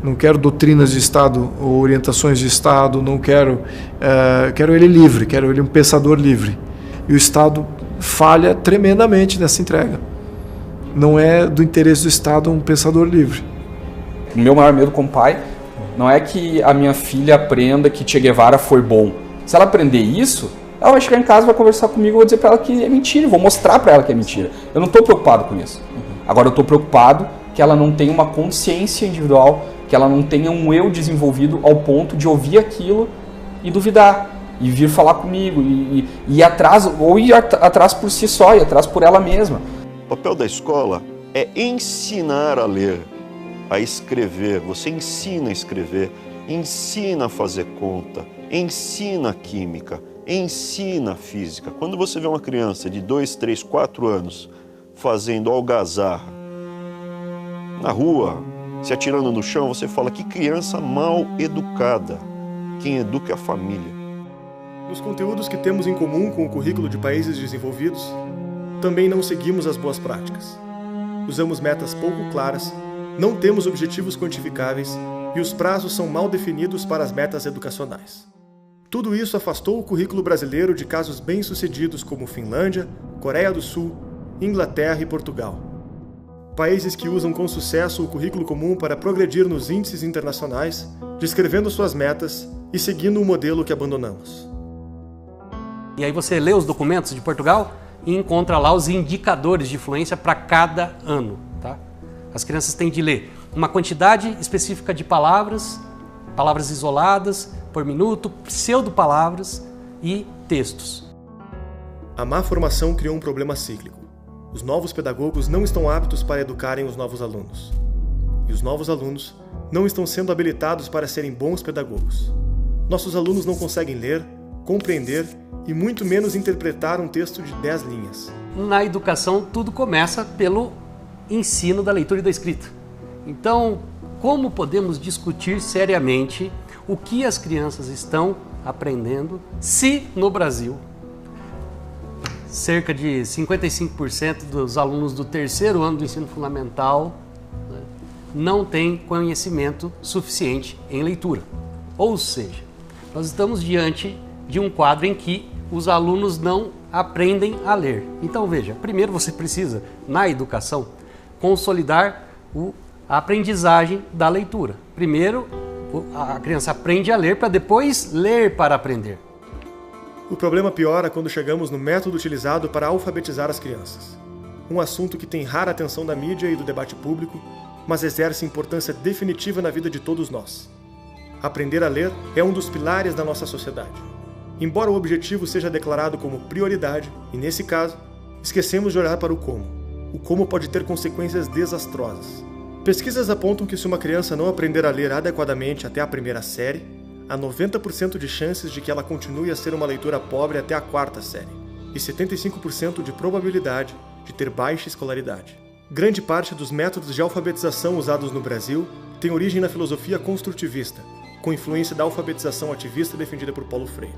Não quero doutrinas de Estado ou orientações de Estado, não quero... quero ele livre, quero ele um pensador livre. E o Estado falha tremendamente nessa entrega. Não é do interesse do Estado um pensador livre. O meu maior medo como pai não é que a minha filha aprenda que Che Guevara foi bom. Se ela aprender isso, ela vai chegar em casa, vai conversar comigo, eu vou dizer para ela que é mentira, vou mostrar para ela que é mentira. Eu não estou preocupado com isso. Agora eu estou preocupado que ela não tenha uma consciência individual, que ela não tenha um eu desenvolvido ao ponto de ouvir aquilo e duvidar, e vir falar comigo, e ir atrás, ou ir atrás por si só, ir atrás por ela mesma. O papel da escola é ensinar a ler, a escrever. Você ensina a escrever, ensina a fazer conta, ensina a química, ensina a física. Quando você vê uma criança de 2, 3, 4 anos fazendo algazarra na rua, se atirando no chão, você fala que criança mal educada. Quem educa é a família. Nos conteúdos que temos em comum com o currículo de países desenvolvidos, também não seguimos as boas práticas. Usamos metas pouco claras, não temos objetivos quantificáveis e os prazos são mal definidos para as metas educacionais. Tudo isso afastou o currículo brasileiro de casos bem-sucedidos como Finlândia, Coreia do Sul, Inglaterra e Portugal. Países que usam com sucesso o currículo comum para progredir nos índices internacionais, descrevendo suas metas e seguindo um modelo que abandonamos. E aí você lê os documentos de Portugal e encontra lá os indicadores de fluência para cada ano. Tá? As crianças têm de ler uma quantidade específica de palavras, palavras isoladas por minuto, pseudo-palavras e textos. A má formação criou um problema cíclico. Os novos pedagogos não estão aptos para educarem os novos alunos. E os novos alunos não estão sendo habilitados para serem bons pedagogos. Nossos alunos não conseguem ler, compreender e muito menos interpretar um texto de 10 linhas. Na educação, tudo começa pelo ensino da leitura e da escrita. Então, como podemos discutir seriamente o que as crianças estão aprendendo se no Brasil cerca de 55% dos alunos do terceiro ano do ensino fundamental, né, não têm conhecimento suficiente em leitura? Ou seja, nós estamos diante de um quadro em que os alunos não aprendem a ler. Então veja, primeiro você precisa, na educação, consolidar a aprendizagem da leitura. Primeiro, a criança aprende a ler para depois ler para aprender. O problema piora quando chegamos no método utilizado para alfabetizar as crianças. Um assunto que tem rara atenção da mídia e do debate público, mas exerce importância definitiva na vida de todos nós. Aprender a ler é um dos pilares da nossa sociedade. Embora o objetivo seja declarado como prioridade, e nesse caso, esquecemos de olhar para o como. O como pode ter consequências desastrosas. Pesquisas apontam que se uma criança não aprender a ler adequadamente até a primeira série, há 90% de chances de que ela continue a ser uma leitora pobre até a quarta série, e 75% de probabilidade de ter baixa escolaridade. Grande parte dos métodos de alfabetização usados no Brasil tem origem na filosofia construtivista, com influência da alfabetização ativista defendida por Paulo Freire.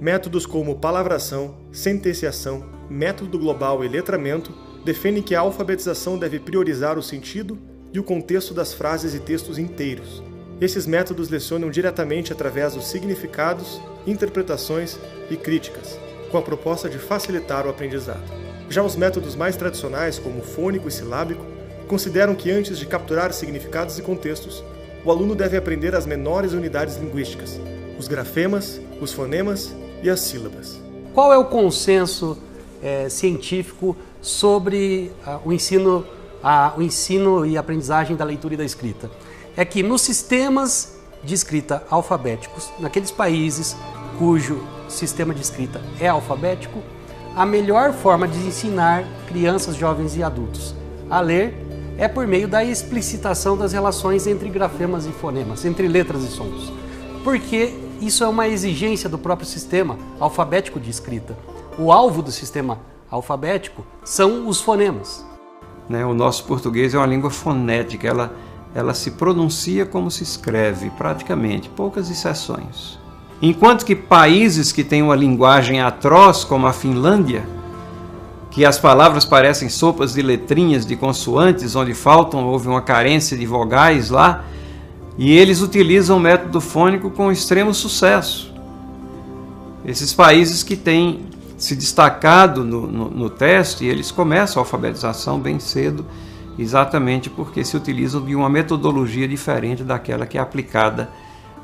Métodos como palavração, sentenciação, método global e letramento defendem que a alfabetização deve priorizar o sentido e o contexto das frases e textos inteiros. Esses métodos lecionam diretamente através dos significados, interpretações e críticas, com a proposta de facilitar o aprendizado. Já os métodos mais tradicionais, como o fônico e silábico, consideram que antes de capturar significados e contextos, o aluno deve aprender as menores unidades linguísticas, os grafemas, os fonemas e as sílabas. Qual é o consenso científico sobre o ensino e aprendizagem da leitura e da escrita? É que nos sistemas de escrita alfabéticos, naqueles países cujo sistema de escrita é alfabético, a melhor forma de ensinar crianças, jovens e adultos a ler é por meio da explicitação das relações entre grafemas e fonemas, entre letras e sons. Porque isso é uma exigência do próprio sistema alfabético de escrita. O alvo do sistema alfabético são os fonemas. O nosso português é uma língua fonética, ela se pronuncia como se escreve, praticamente, poucas exceções. Enquanto que países que têm uma linguagem atroz, como a Finlândia, que as palavras parecem sopas de letrinhas, de consoantes, onde houve uma carência de vogais lá, e eles utilizam o método fônico com extremo sucesso. Esses países que têm se destacado no teste, eles começam a alfabetização bem cedo, exatamente porque se utilizam de uma metodologia diferente daquela que é aplicada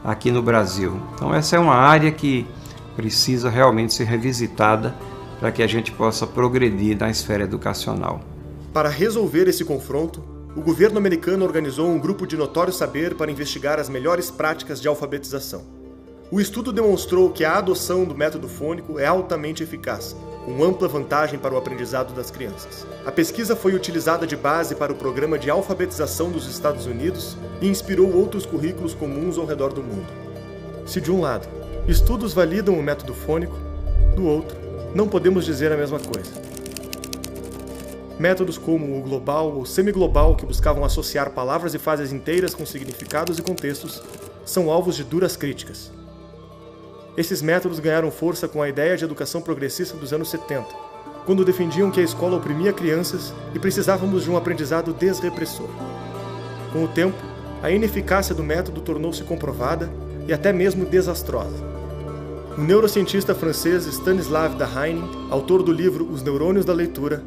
aqui no Brasil. Então essa é uma área que precisa realmente ser revisitada para que a gente possa progredir na esfera educacional. Para resolver esse confronto, o governo americano organizou um grupo de notório saber para investigar as melhores práticas de alfabetização. O estudo demonstrou que a adoção do método fônico é altamente eficaz, com ampla vantagem para o aprendizado das crianças. A pesquisa foi utilizada de base para o programa de alfabetização dos Estados Unidos e inspirou outros currículos comuns ao redor do mundo. Se de um lado, estudos validam o método fônico, do outro, não podemos dizer a mesma coisa. Métodos como o global ou semiglobal, que buscavam associar palavras e frases inteiras com significados e contextos, são alvos de duras críticas. Esses métodos ganharam força com a ideia de educação progressista dos anos 70, quando defendiam que a escola oprimia crianças e precisávamos de um aprendizado desrepressor. Com o tempo, a ineficácia do método tornou-se comprovada e até mesmo desastrosa. O neurocientista francês Stanislas Dehaene, autor do livro Os Neurônios da Leitura,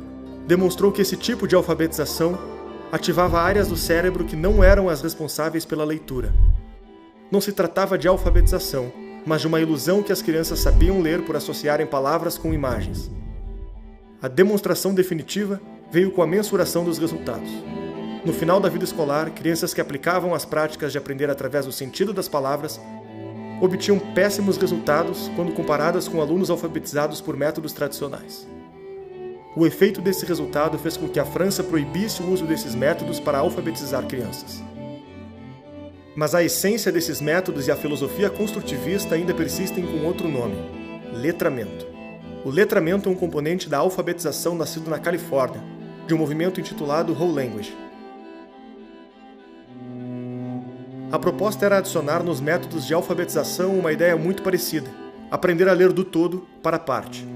demonstrou que esse tipo de alfabetização ativava áreas do cérebro que não eram as responsáveis pela leitura. Não se tratava de alfabetização, mas de uma ilusão que as crianças sabiam ler por associarem palavras com imagens. A demonstração definitiva veio com a mensuração dos resultados. No final da vida escolar, crianças que aplicavam as práticas de aprender através do sentido das palavras obtinham péssimos resultados quando comparadas com alunos alfabetizados por métodos tradicionais. O efeito desse resultado fez com que a França proibisse o uso desses métodos para alfabetizar crianças. Mas a essência desses métodos e a filosofia construtivista ainda persistem com outro nome: letramento. O letramento é um componente da alfabetização nascido na Califórnia, de um movimento intitulado Whole Language. A proposta era adicionar nos métodos de alfabetização uma ideia muito parecida: aprender a ler do todo para a parte,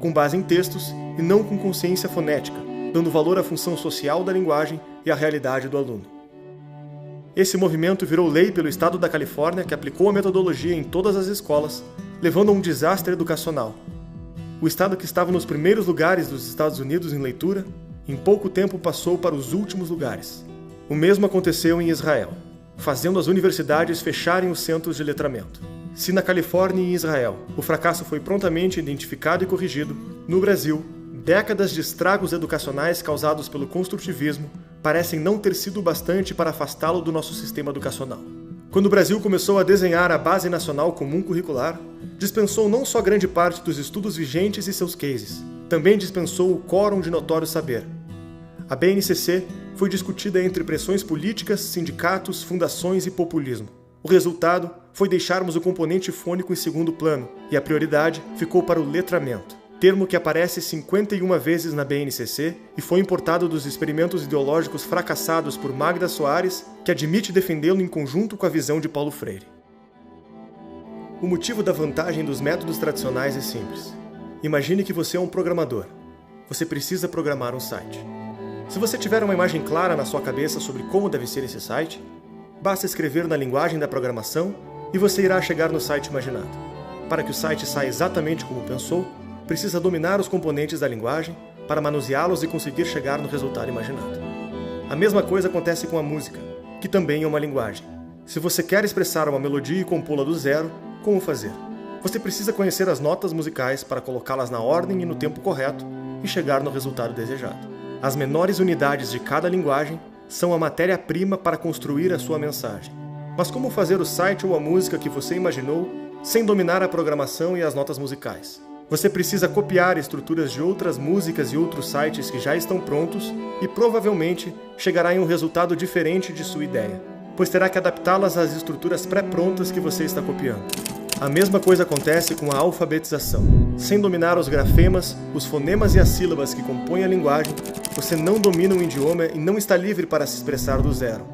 com base em textos e não com consciência fonética, dando valor à função social da linguagem e à realidade do aluno. Esse movimento virou lei pelo estado da Califórnia, que aplicou a metodologia em todas as escolas, levando a um desastre educacional. O estado que estava nos primeiros lugares dos Estados Unidos em leitura, em pouco tempo passou para os últimos lugares. O mesmo aconteceu em Israel, fazendo as universidades fecharem os centros de letramento. Se na Califórnia e em Israel o fracasso foi prontamente identificado e corrigido, no Brasil, décadas de estragos educacionais causados pelo construtivismo parecem não ter sido bastante para afastá-lo do nosso sistema educacional. Quando o Brasil começou a desenhar a Base Nacional Comum Curricular, dispensou não só grande parte dos estudos vigentes e seus cases, também dispensou o quórum de notório saber. A BNCC foi discutida entre pressões políticas, sindicatos, fundações e populismo. O resultado foi deixarmos o componente fônico em segundo plano e a prioridade ficou para o letramento, termo que aparece 51 vezes na BNCC e foi importado dos experimentos ideológicos fracassados por Magda Soares, que admite defendê-lo em conjunto com a visão de Paulo Freire. O motivo da vantagem dos métodos tradicionais é simples. Imagine que você é um programador. Você precisa programar um site. Se você tiver uma imagem clara na sua cabeça sobre como deve ser esse site, basta escrever na linguagem da programação e você irá chegar no site imaginado. Para que o site saia exatamente como pensou, precisa dominar os componentes da linguagem para manuseá-los e conseguir chegar no resultado imaginado. A mesma coisa acontece com a música, que também é uma linguagem. Se você quer expressar uma melodia e compô-la do zero, como fazer? Você precisa conhecer as notas musicais para colocá-las na ordem e no tempo correto e chegar no resultado desejado. As menores unidades de cada linguagem são a matéria-prima para construir a sua mensagem. Mas como fazer o site ou a música que você imaginou sem dominar a programação e as notas musicais? Você precisa copiar estruturas de outras músicas e outros sites que já estão prontos e provavelmente chegará em um resultado diferente de sua ideia, pois terá que adaptá-las às estruturas pré-prontas que você está copiando. A mesma coisa acontece com a alfabetização. Sem dominar os grafemas, os fonemas e as sílabas que compõem a linguagem, você não domina um idioma e não está livre para se expressar do zero.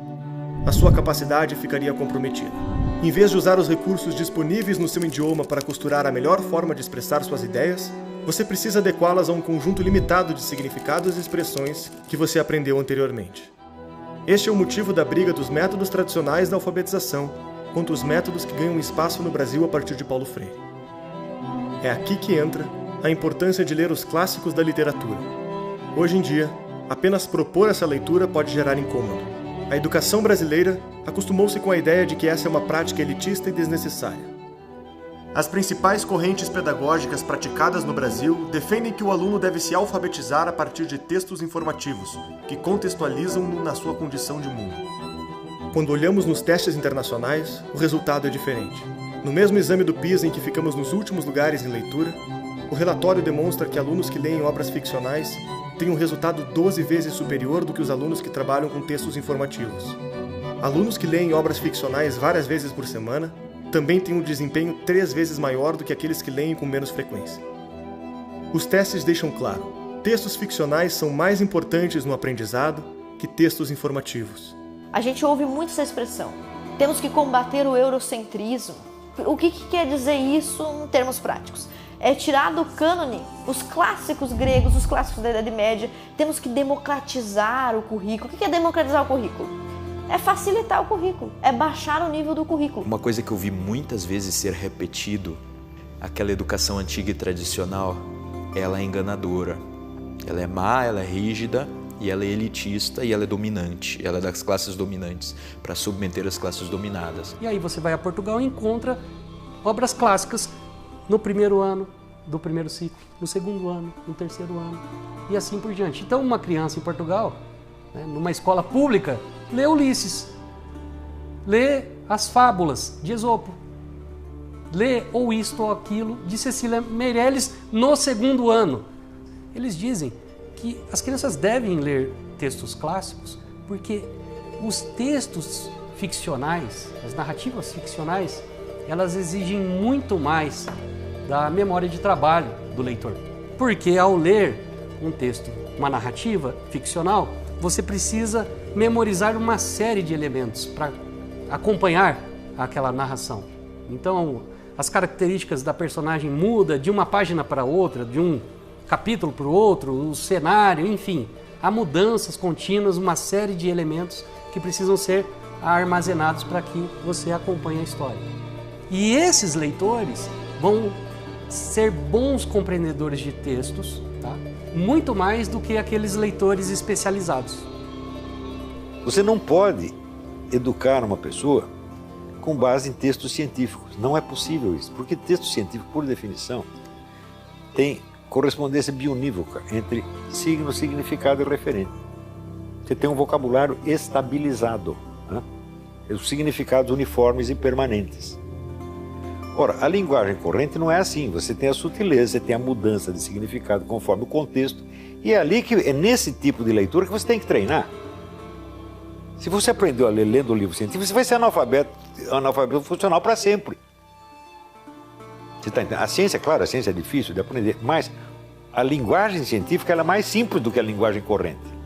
A sua capacidade ficaria comprometida. Em vez de usar os recursos disponíveis no seu idioma para costurar a melhor forma de expressar suas ideias, você precisa adequá-las a um conjunto limitado de significados e expressões que você aprendeu anteriormente. Este é o motivo da briga dos métodos tradicionais da alfabetização contra os métodos que ganham espaço no Brasil a partir de Paulo Freire. É aqui que entra a importância de ler os clássicos da literatura. Hoje em dia, apenas propor essa leitura pode gerar incômodo. A educação brasileira acostumou-se com a ideia de que essa é uma prática elitista e desnecessária. As principais correntes pedagógicas praticadas no Brasil defendem que o aluno deve se alfabetizar a partir de textos informativos, que contextualizam-no na sua condição de mundo. Quando olhamos nos testes internacionais, o resultado é diferente. No mesmo exame do PISA em que ficamos nos últimos lugares em leitura, o relatório demonstra que alunos que leem obras ficcionais têm um resultado 12 vezes superior do que os alunos que trabalham com textos informativos. Alunos que leem obras ficcionais várias vezes por semana também têm um desempenho 3 vezes maior do que aqueles que leem com menos frequência. Os testes deixam claro, textos ficcionais são mais importantes no aprendizado que textos informativos. A gente ouve muito essa expressão, temos que combater o eurocentrismo. O que quer dizer isso em termos práticos? É tirar do cânone os clássicos gregos, os clássicos da Idade Média, temos que democratizar o currículo. O que é democratizar o currículo? É facilitar o currículo, é baixar o nível do currículo. Uma coisa que eu vi muitas vezes ser repetido, aquela educação antiga e tradicional, ela é enganadora. Ela é má, ela é rígida, e ela é elitista e ela é dominante. Ela é das classes dominantes para submeter as classes dominadas. E aí você vai a Portugal e encontra obras clássicas no primeiro ano do primeiro ciclo, no segundo ano, no terceiro ano e assim por diante. Então uma criança em Portugal, né, numa escola pública, lê Ulisses, lê as fábulas de Esopo, lê ou isto ou aquilo de Cecília Meirelles no segundo ano. Eles dizem que as crianças devem ler textos clássicos porque os textos ficcionais, as narrativas ficcionais, elas exigem muito mais da memória de trabalho do leitor. Porque ao ler um texto, uma narrativa ficcional, você precisa memorizar uma série de elementos para acompanhar aquela narração. Então, as características da personagem mudam de uma página para outra, de um capítulo para o outro, o cenário, enfim. Há mudanças contínuas, uma série de elementos que precisam ser armazenados para que você acompanhe a história. E esses leitores vão ser bons compreendedores de textos, tá? Muito mais do que aqueles leitores especializados. Você não pode educar uma pessoa com base em textos científicos. Não é possível isso, porque texto científico, por definição, tem correspondência bionívoca entre signo, significado e referente. Você tem um vocabulário estabilizado, né? Os significados uniformes e permanentes. Ora, a linguagem corrente não é assim. Você tem a sutileza, você tem a mudança de significado conforme o contexto, e é nesse tipo de leitura que você tem que treinar. Se você aprendeu a ler lendo o livro científico, você vai ser analfabeto funcional para sempre. Você tá entendendo? A ciência, claro, a ciência é difícil de aprender, mas a linguagem científica ela é mais simples do que a linguagem corrente.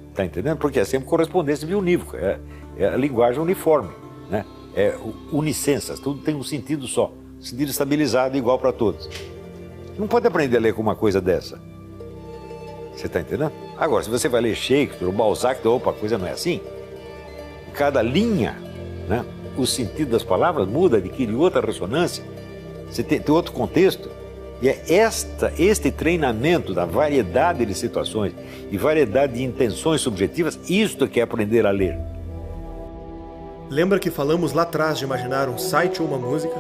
Está entendendo? Porque é sempre correspondência bionívoca, é a linguagem uniforme, né? É unicensas, tudo tem um sentido só, um sentido estabilizado igual para todos. Você não pode aprender a ler com uma coisa dessa. Você está entendendo? Agora, se você vai ler Shakespeare ou Balzac, opa, a coisa não é assim. Cada linha, né, o sentido das palavras muda, adquire outra ressonância, você tem outro contexto. E é este treinamento da variedade de situações e variedade de intenções subjetivas, isto que é aprender a ler. Lembra que falamos lá atrás de imaginar um site ou uma música?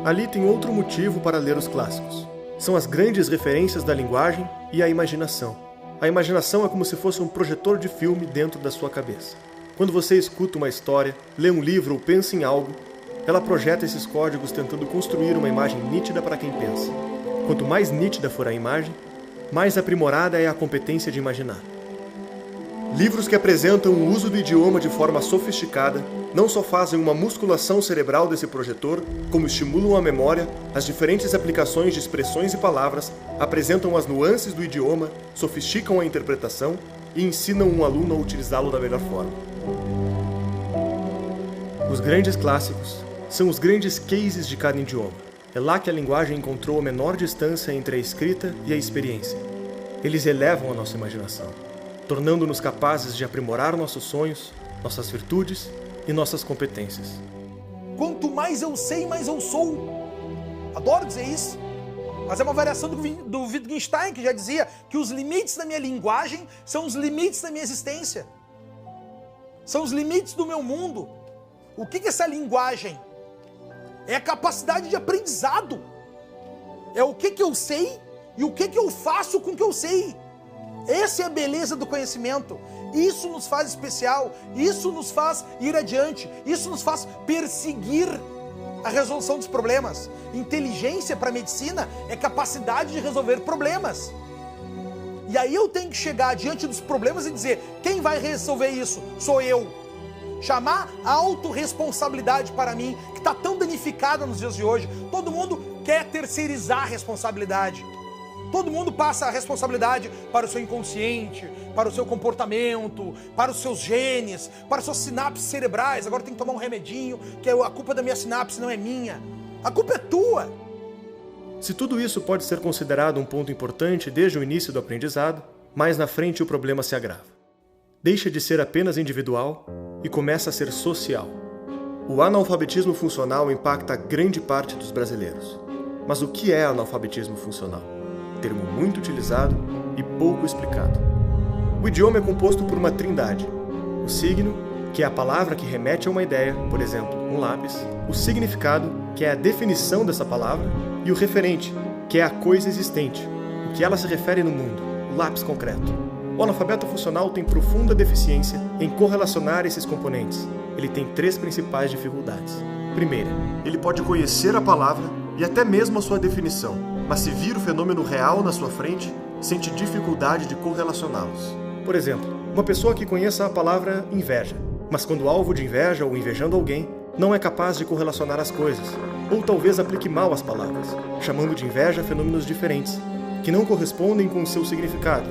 Ali tem outro motivo para ler os clássicos. São as grandes referências da linguagem e a imaginação. A imaginação é como se fosse um projetor de filme dentro da sua cabeça. Quando você escuta uma história, lê um livro ou pensa em algo, ela projeta esses códigos tentando construir uma imagem nítida para quem pensa. Quanto mais nítida for a imagem, mais aprimorada é a competência de imaginar. Livros que apresentam o uso do idioma de forma sofisticada não só fazem uma musculação cerebral desse projetor, como estimulam a memória, as diferentes aplicações de expressões e palavras, apresentam as nuances do idioma, sofisticam a interpretação e ensinam um aluno a utilizá-lo da melhor forma. Os grandes clássicos são os grandes cases de cada idioma. É lá que a linguagem encontrou a menor distância entre a escrita e a experiência. Eles elevam a nossa imaginação, tornando-nos capazes de aprimorar nossos sonhos, nossas virtudes e nossas competências. Quanto mais eu sei, mais eu sou. Adoro dizer isso. Mas é uma variação do Wittgenstein, que já dizia que os limites da minha linguagem são os limites da minha existência. São os limites do meu mundo. O que é essa linguagem? É a capacidade de aprendizado. É o que eu sei e o que eu faço com o que eu sei. Essa é a beleza do conhecimento. Isso nos faz especial, isso nos faz ir adiante, isso nos faz perseguir a resolução dos problemas. Inteligência para a medicina é capacidade de resolver problemas. E aí eu tenho que chegar diante dos problemas e dizer, quem vai resolver isso? Sou eu. Chamar a autorresponsabilidade para mim, que está tão danificada nos dias de hoje. Todo mundo quer terceirizar a responsabilidade. Todo mundo passa a responsabilidade para o seu inconsciente, para o seu comportamento, para os seus genes, para as suas sinapses cerebrais. Agora tem que tomar um remedinho, que a culpa da minha sinapse não é minha. A culpa é tua. Se tudo isso pode ser considerado um ponto importante desde o início do aprendizado, mais na frente o problema se agrava. Deixa de ser apenas individual e começa a ser social. O analfabetismo funcional impacta grande parte dos brasileiros. Mas o que é analfabetismo funcional? Termo muito utilizado e pouco explicado. O idioma é composto por uma trindade. O signo, que é a palavra que remete a uma ideia, por exemplo, um lápis. O significado, que é a definição dessa palavra. E o referente, que é a coisa existente, o que ela se refere no mundo, o lápis concreto. O analfabeto funcional tem profunda deficiência em correlacionar esses componentes. Ele tem 3 principais dificuldades. Primeira, ele pode conhecer a palavra e até mesmo a sua definição, mas se vir o fenômeno real na sua frente, sente dificuldade de correlacioná-los. Por exemplo, uma pessoa que conheça a palavra inveja, mas quando alvo de inveja ou invejando alguém, não é capaz de correlacionar as coisas, ou talvez aplique mal as palavras, chamando de inveja fenômenos diferentes, que não correspondem com o seu significado,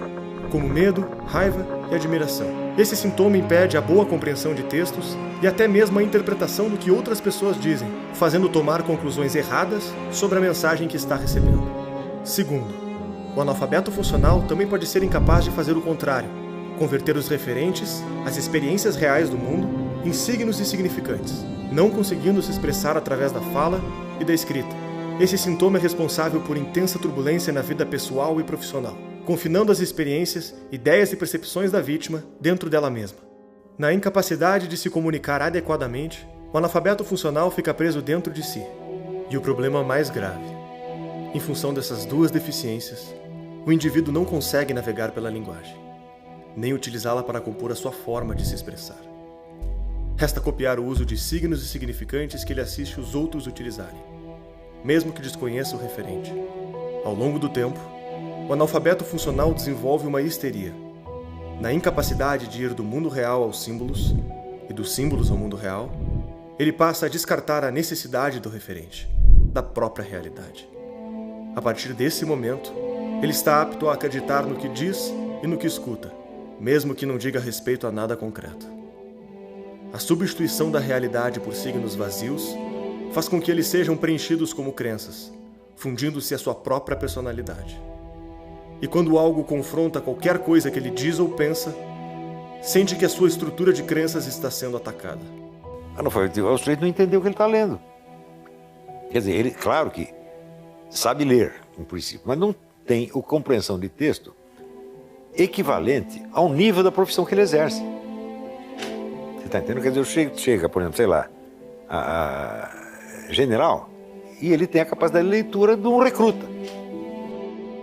como medo, raiva e admiração. Esse sintoma impede a boa compreensão de textos e até mesmo a interpretação do que outras pessoas dizem, fazendo tomar conclusões erradas sobre a mensagem que está recebendo. Segundo, o analfabeto funcional também pode ser incapaz de fazer o contrário, converter os referentes, as experiências reais do mundo, em signos insignificantes, não conseguindo se expressar através da fala e da escrita. Esse sintoma é responsável por intensa turbulência na vida pessoal e profissional, confinando as experiências, ideias e percepções da vítima dentro dela mesma. Na incapacidade de se comunicar adequadamente, o analfabeto funcional fica preso dentro de si. E o problema mais grave: em função dessas duas deficiências, o indivíduo não consegue navegar pela linguagem, nem utilizá-la para compor a sua forma de se expressar. Resta copiar o uso de signos insignificantes que ele assiste os outros utilizarem, mesmo que desconheça o referente. Ao longo do tempo, o analfabeto funcional desenvolve uma histeria. Na incapacidade de ir do mundo real aos símbolos, e dos símbolos ao mundo real, ele passa a descartar a necessidade do referente, da própria realidade. A partir desse momento, ele está apto a acreditar no que diz e no que escuta, mesmo que não diga respeito a nada concreto. A substituição da realidade por signos vazios faz com que eles sejam preenchidos como crenças, fundindo-se à sua própria personalidade. E quando algo confronta qualquer coisa que ele diz ou pensa, sente que a sua estrutura de crenças está sendo atacada. O sujeito não entendeu o que ele está lendo. Quer dizer, ele, claro que sabe ler, em princípio, mas não tem a compreensão de texto equivalente ao nível da profissão que ele exerce. Você está entendendo? Quer dizer, chega, por exemplo, sei lá, a general, e ele tem a capacidade de leitura de um recruta.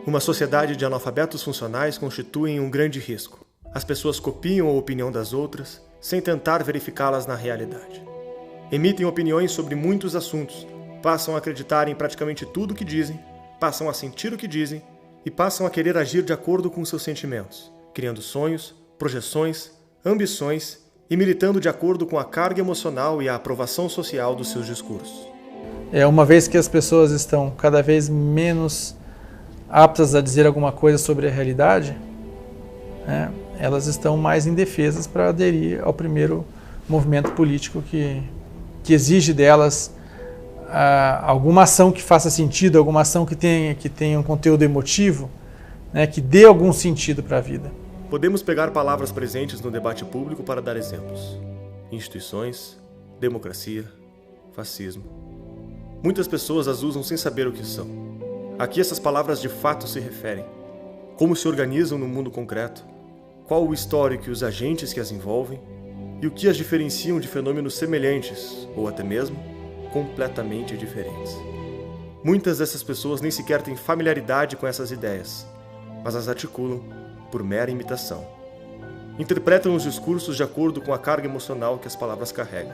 Uma sociedade de analfabetos funcionais constitui um grande risco. As pessoas copiam a opinião das outras sem tentar verificá-las na realidade. Emitem opiniões sobre muitos assuntos, passam a acreditar em praticamente tudo o que dizem, passam a sentir o que dizem e passam a querer agir de acordo com seus sentimentos, criando sonhos, projeções, ambições e militando de acordo com a carga emocional e a aprovação social dos seus discursos. Uma vez que as pessoas estão cada vez menos aptas a dizer alguma coisa sobre a realidade, elas estão mais indefesas para aderir ao primeiro movimento político que exige delas alguma ação que faça sentido, alguma ação que tenha um conteúdo emotivo, que dê algum sentido para a vida. Podemos pegar palavras presentes no debate público para dar exemplos. Instituições, democracia, fascismo. Muitas pessoas as usam sem saber o que são. Aqui essas palavras de fato se referem. Como se organizam no mundo concreto, qual o histórico e os agentes que as envolvem, e o que as diferenciam de fenômenos semelhantes, ou até mesmo completamente diferentes. Muitas dessas pessoas nem sequer têm familiaridade com essas ideias, mas as articulam por mera imitação. Interpretam os discursos de acordo com a carga emocional que as palavras carregam,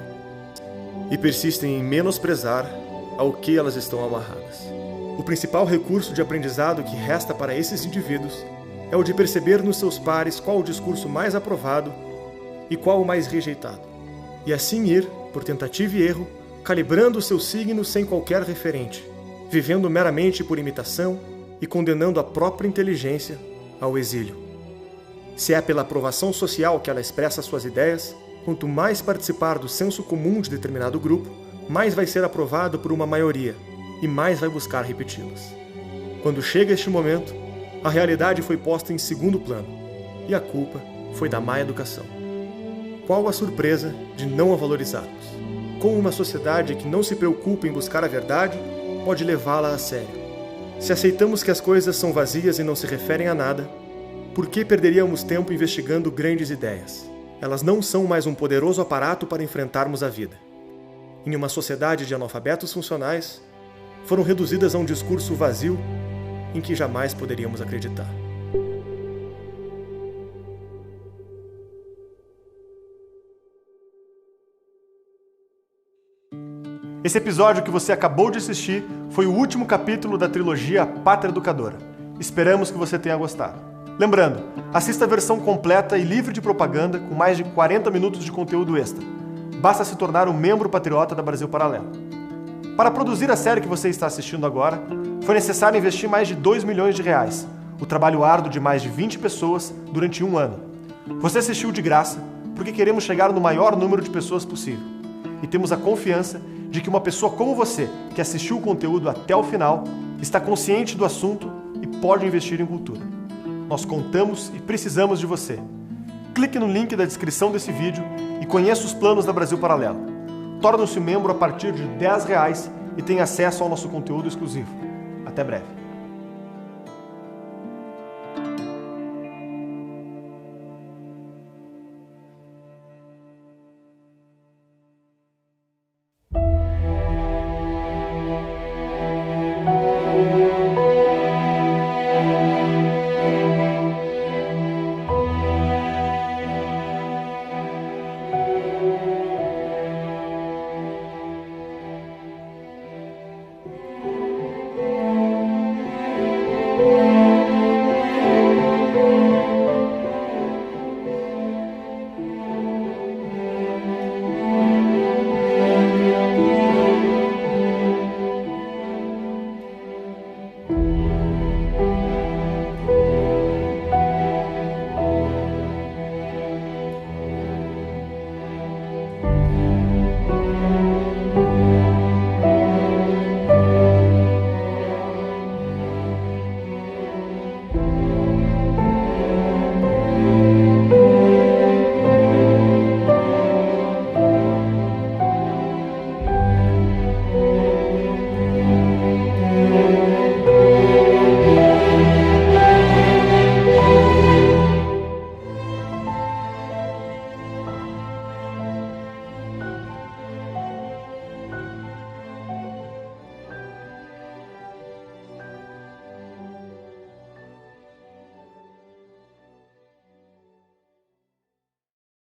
e persistem em menosprezar ao que elas estão amarradas. O principal recurso de aprendizado que resta para esses indivíduos é o de perceber nos seus pares qual o discurso mais aprovado e qual o mais rejeitado, e assim ir, por tentativa e erro, calibrando o seu signo sem qualquer referente, vivendo meramente por imitação e condenando a própria inteligência ao exílio. Se é pela aprovação social que ela expressa suas ideias, quanto mais participar do senso comum de determinado grupo, mais vai ser aprovado por uma maioria e mais vai buscar repeti-las. Quando chega este momento, a realidade foi posta em segundo plano e a culpa foi da má educação. Qual a surpresa de não a valorizarmos? Como uma sociedade que não se preocupa em buscar a verdade pode levá-la a sério? Se aceitamos que as coisas são vazias e não se referem a nada, por que perderíamos tempo investigando grandes ideias? Elas não são mais um poderoso aparato para enfrentarmos a vida. Em uma sociedade de analfabetos funcionais, foram reduzidas a um discurso vazio em que jamais poderíamos acreditar. Esse episódio que você acabou de assistir foi o último capítulo da trilogia Pátria Educadora. Esperamos que você tenha gostado. Lembrando, assista a versão completa e livre de propaganda com mais de 40 minutos de conteúdo extra. Basta se tornar um membro patriota da Brasil Paralelo. Para produzir a série que você está assistindo agora, foi necessário investir mais de R$2 milhões, o trabalho árduo de mais de 20 pessoas durante um ano. Você assistiu de graça porque queremos chegar no maior número de pessoas possível. E temos a confiança de que uma pessoa como você, que assistiu o conteúdo até o final, está consciente do assunto e pode investir em cultura. Nós contamos e precisamos de você. Clique no link da descrição desse vídeo E conheça os planos da Brasil Paralelo. Torne-se membro a partir de R$10 e tenha acesso ao nosso conteúdo exclusivo. Até breve.